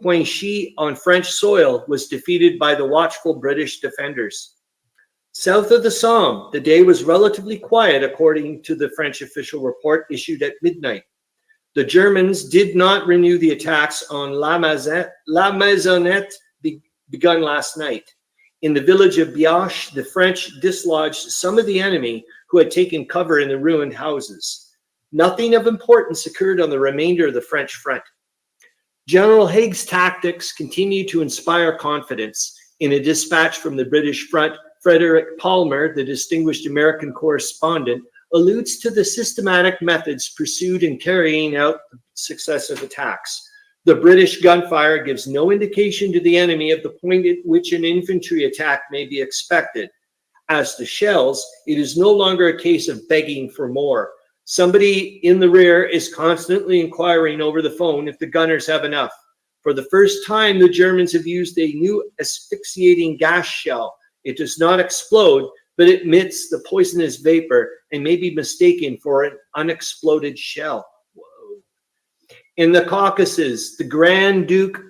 Poinchy on French soil was defeated by the watchful British defenders. South of the Somme, the day was relatively quiet, according to the French official report issued at midnight. The Germans did not renew the attacks on La Maisonnette begun last night. In the village of Biache, the French dislodged some of the enemy who had taken cover in the ruined houses. Nothing of importance occurred on the remainder of the French front. General Haig's tactics continued to inspire confidence. In a dispatch from the British front, Frederick Palmer, the distinguished American correspondent, alludes to the systematic methods pursued in carrying out successive attacks. The British gunfire gives no indication to the enemy of the point at which an infantry attack may be expected. As to shells, it is no longer a case of begging for more. Somebody in the rear is constantly inquiring over the phone if the gunners have enough. For the first time, the Germans have used a new asphyxiating gas shell. It does not explode, but it emits the poisonous vapor and may be mistaken for an unexploded shell. Whoa. In the Caucasus, the Grand Duke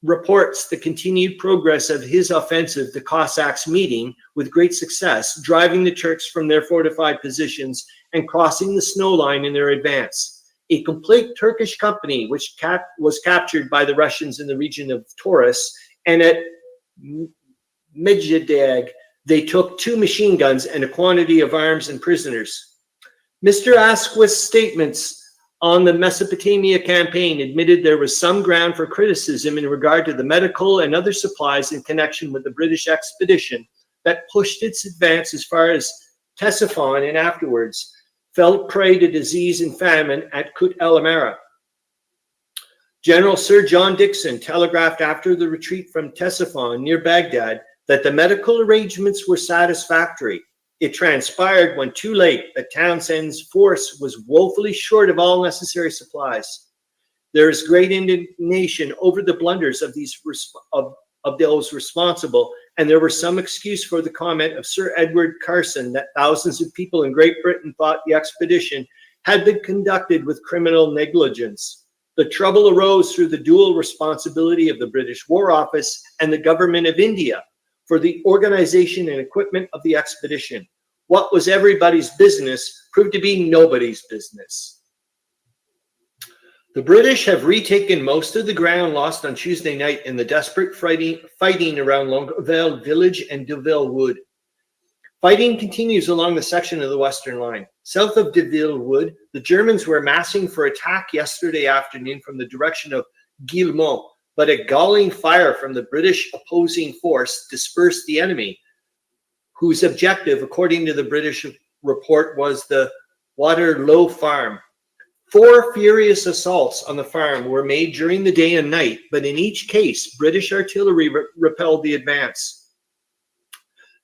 reports the continued progress of his offensive, the Cossacks meeting with great success, driving the Turks from their fortified positions and crossing the snow line in their advance. A complete Turkish company, which was captured by the Russians in the region of Taurus, and at Medvedev, they took 2 machine guns and a quantity of arms and prisoners. Mr. Asquith's statements on the Mesopotamia campaign admitted there was some ground for criticism in regard to the medical and other supplies in connection with the British expedition that pushed its advance as far as Ctesiphon and afterwards fell prey to disease and famine at Kut el Amara. General Sir John Dixon telegraphed after the retreat from Ctesiphon near Baghdad that the medical arrangements were satisfactory. It transpired when too late that Townshend's force was woefully short of all necessary supplies. There is great indignation over the blunders of those responsible, and there was some excuse for the comment of Sir Edward Carson that thousands of people in Great Britain thought the expedition had been conducted with criminal negligence. The trouble arose through the dual responsibility of the British War Office and the Government of India for the organization and equipment of the expedition. What was everybody's business proved to be nobody's business. The British have retaken most of the ground lost on Tuesday night in the desperate fighting around Longueval village and Deville Wood. Fighting continues along the section of the Western Line. South of Deville Wood, the Germans were massing for attack yesterday afternoon from the direction of Guillemont, but a galling fire from the British opposing force dispersed the enemy, whose objective, according to the British report, was the Waterloo Farm. 4 furious assaults on the farm were made during the day and night, but in each case, British artillery repelled the advance.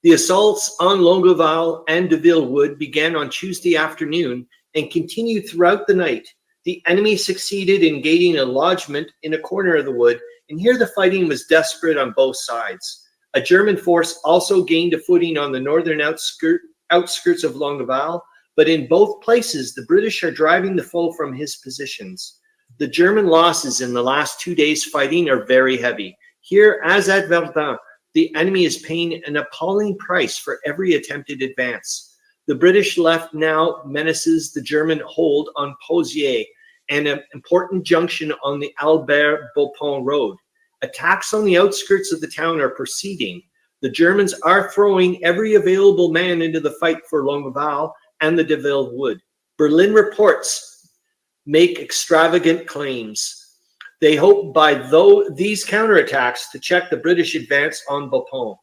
The assaults on Longueval and Deville Wood began on Tuesday afternoon and continued throughout the night. The enemy succeeded in gaining a lodgment in a corner of the wood, and here the fighting was desperate on both sides. A German force also gained a footing on the northern outskirts of Longueval, but in both places, the British are driving the foe from his positions. The German losses in the last 2 days' fighting are very heavy. Here, as at Verdun, the enemy is paying an appalling price for every attempted advance. The British left now menaces the German hold on Pozières, and an important junction on the Albert-Beaupont road. Attacks on the outskirts of the town are proceeding. The Germans are throwing every available man into the fight for Longueval and the Deville Wood. Berlin reports make extravagant claims. They hope by these counterattacks to check the British advance on Beaupont.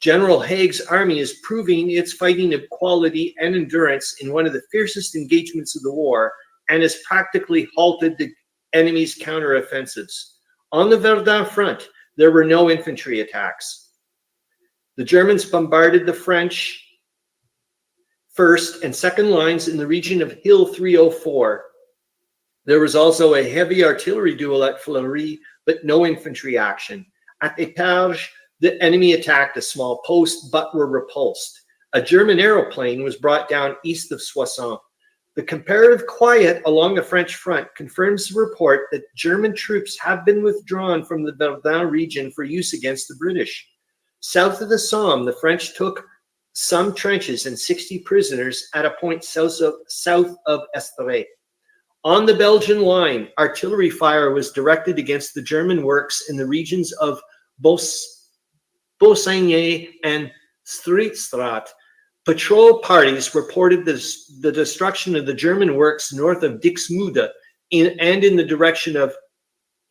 General Haig's army is proving its fighting quality and endurance in one of the fiercest engagements of the war, and has practically halted the enemy's counteroffensives. On the Verdun front, there were no infantry attacks. The Germans bombarded the French first and second lines in the region of Hill 304. There was also a heavy artillery duel at Fleury, but no infantry action. At Éparges, the enemy attacked a small post, but were repulsed. A German aeroplane was brought down east of Soissons. The comparative quiet along the French front confirms the report that German troops have been withdrawn from the Verdun region for use against the British. South of the Somme, the French took some trenches and 60 prisoners at a point south of Estrée. On the Belgian line, artillery fire was directed against the German works in the regions of Beaussigny and Streetstraat. Patrol parties reported the destruction of the German works north of Dixmude and in the direction of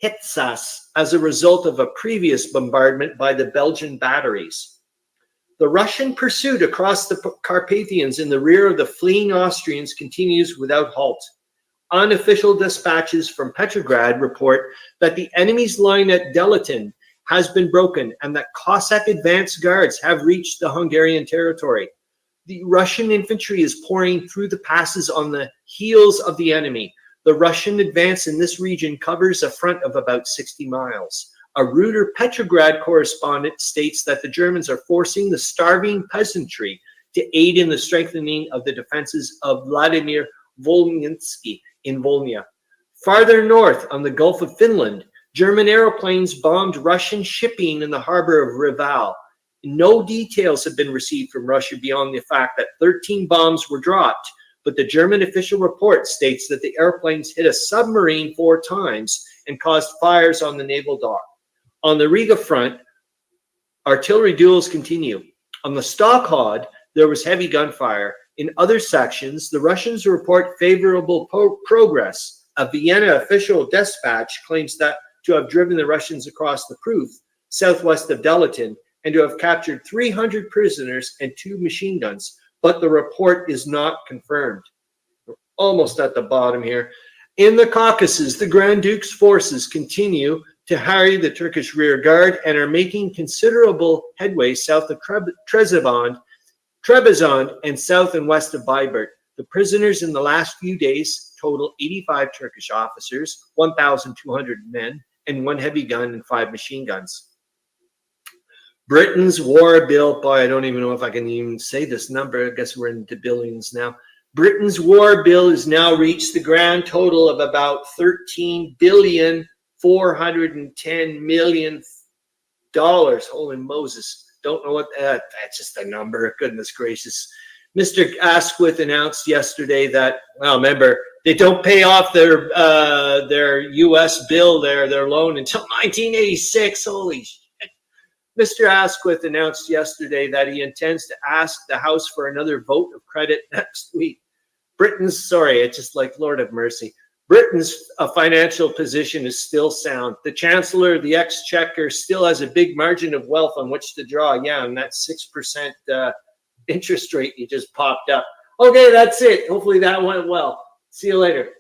Hetzas as a result of a previous bombardment by the Belgian batteries. The Russian pursuit across the Carpathians in the rear of the fleeing Austrians continues without halt. Unofficial dispatches from Petrograd report that the enemy's line at Delatin has been broken and that Cossack advance guards have reached the Hungarian territory. The Russian infantry is pouring through the passes on the heels of the enemy. The Russian advance in this region covers a front of about 60 miles. A Reuter Petrograd correspondent states that the Germans are forcing the starving peasantry to aid in the strengthening of the defenses of Vladimir Volynski in Volhynia. Farther north on the Gulf of Finland, German aeroplanes bombed Russian shipping in the harbor of Reval. No details have been received from Russia beyond the fact that 13 bombs were dropped, but the German official report states that the airplanes hit a submarine 4 times and caused fires on the naval dock. On the Riga front, artillery duels continue. On the Stockhod, there was heavy gunfire. In other sections, the Russians report favorable progress. A Vienna official dispatch claims that to have driven the Russians across the Pruth, southwest of Delatin, and to have captured 300 prisoners and 2 machine guns, but the report is not confirmed. We're almost at the bottom here. In the Caucasus, the Grand Duke's forces continue to harry the Turkish rear guard and are making considerable headway south of Trebizond and south and west of Bayburt. The prisoners in the last few days total 85 Turkish officers, 1,200 men, and 1 heavy gun and 5 machine guns. Britain's war bill, boy, I don't even know if I can even say this number. I guess we're into billions now. Britain's war bill has now reached the grand total of about $13,410,000,000. Holy Moses. Don't know what that's just a number. Goodness gracious. Mr. Asquith announced yesterday that, well, remember, they don't pay off their U.S. bill, their loan until 1986. Holy shit. Mr. Asquith announced yesterday that he intends to ask the House for another vote of credit next week. It's just like, Lord have mercy. Britain's financial position is still sound. The Chancellor of the Exchequer still has a big margin of wealth on which to draw. Yeah, and that 6% interest rate you just popped up. Okay, that's it. Hopefully that went well. See you later.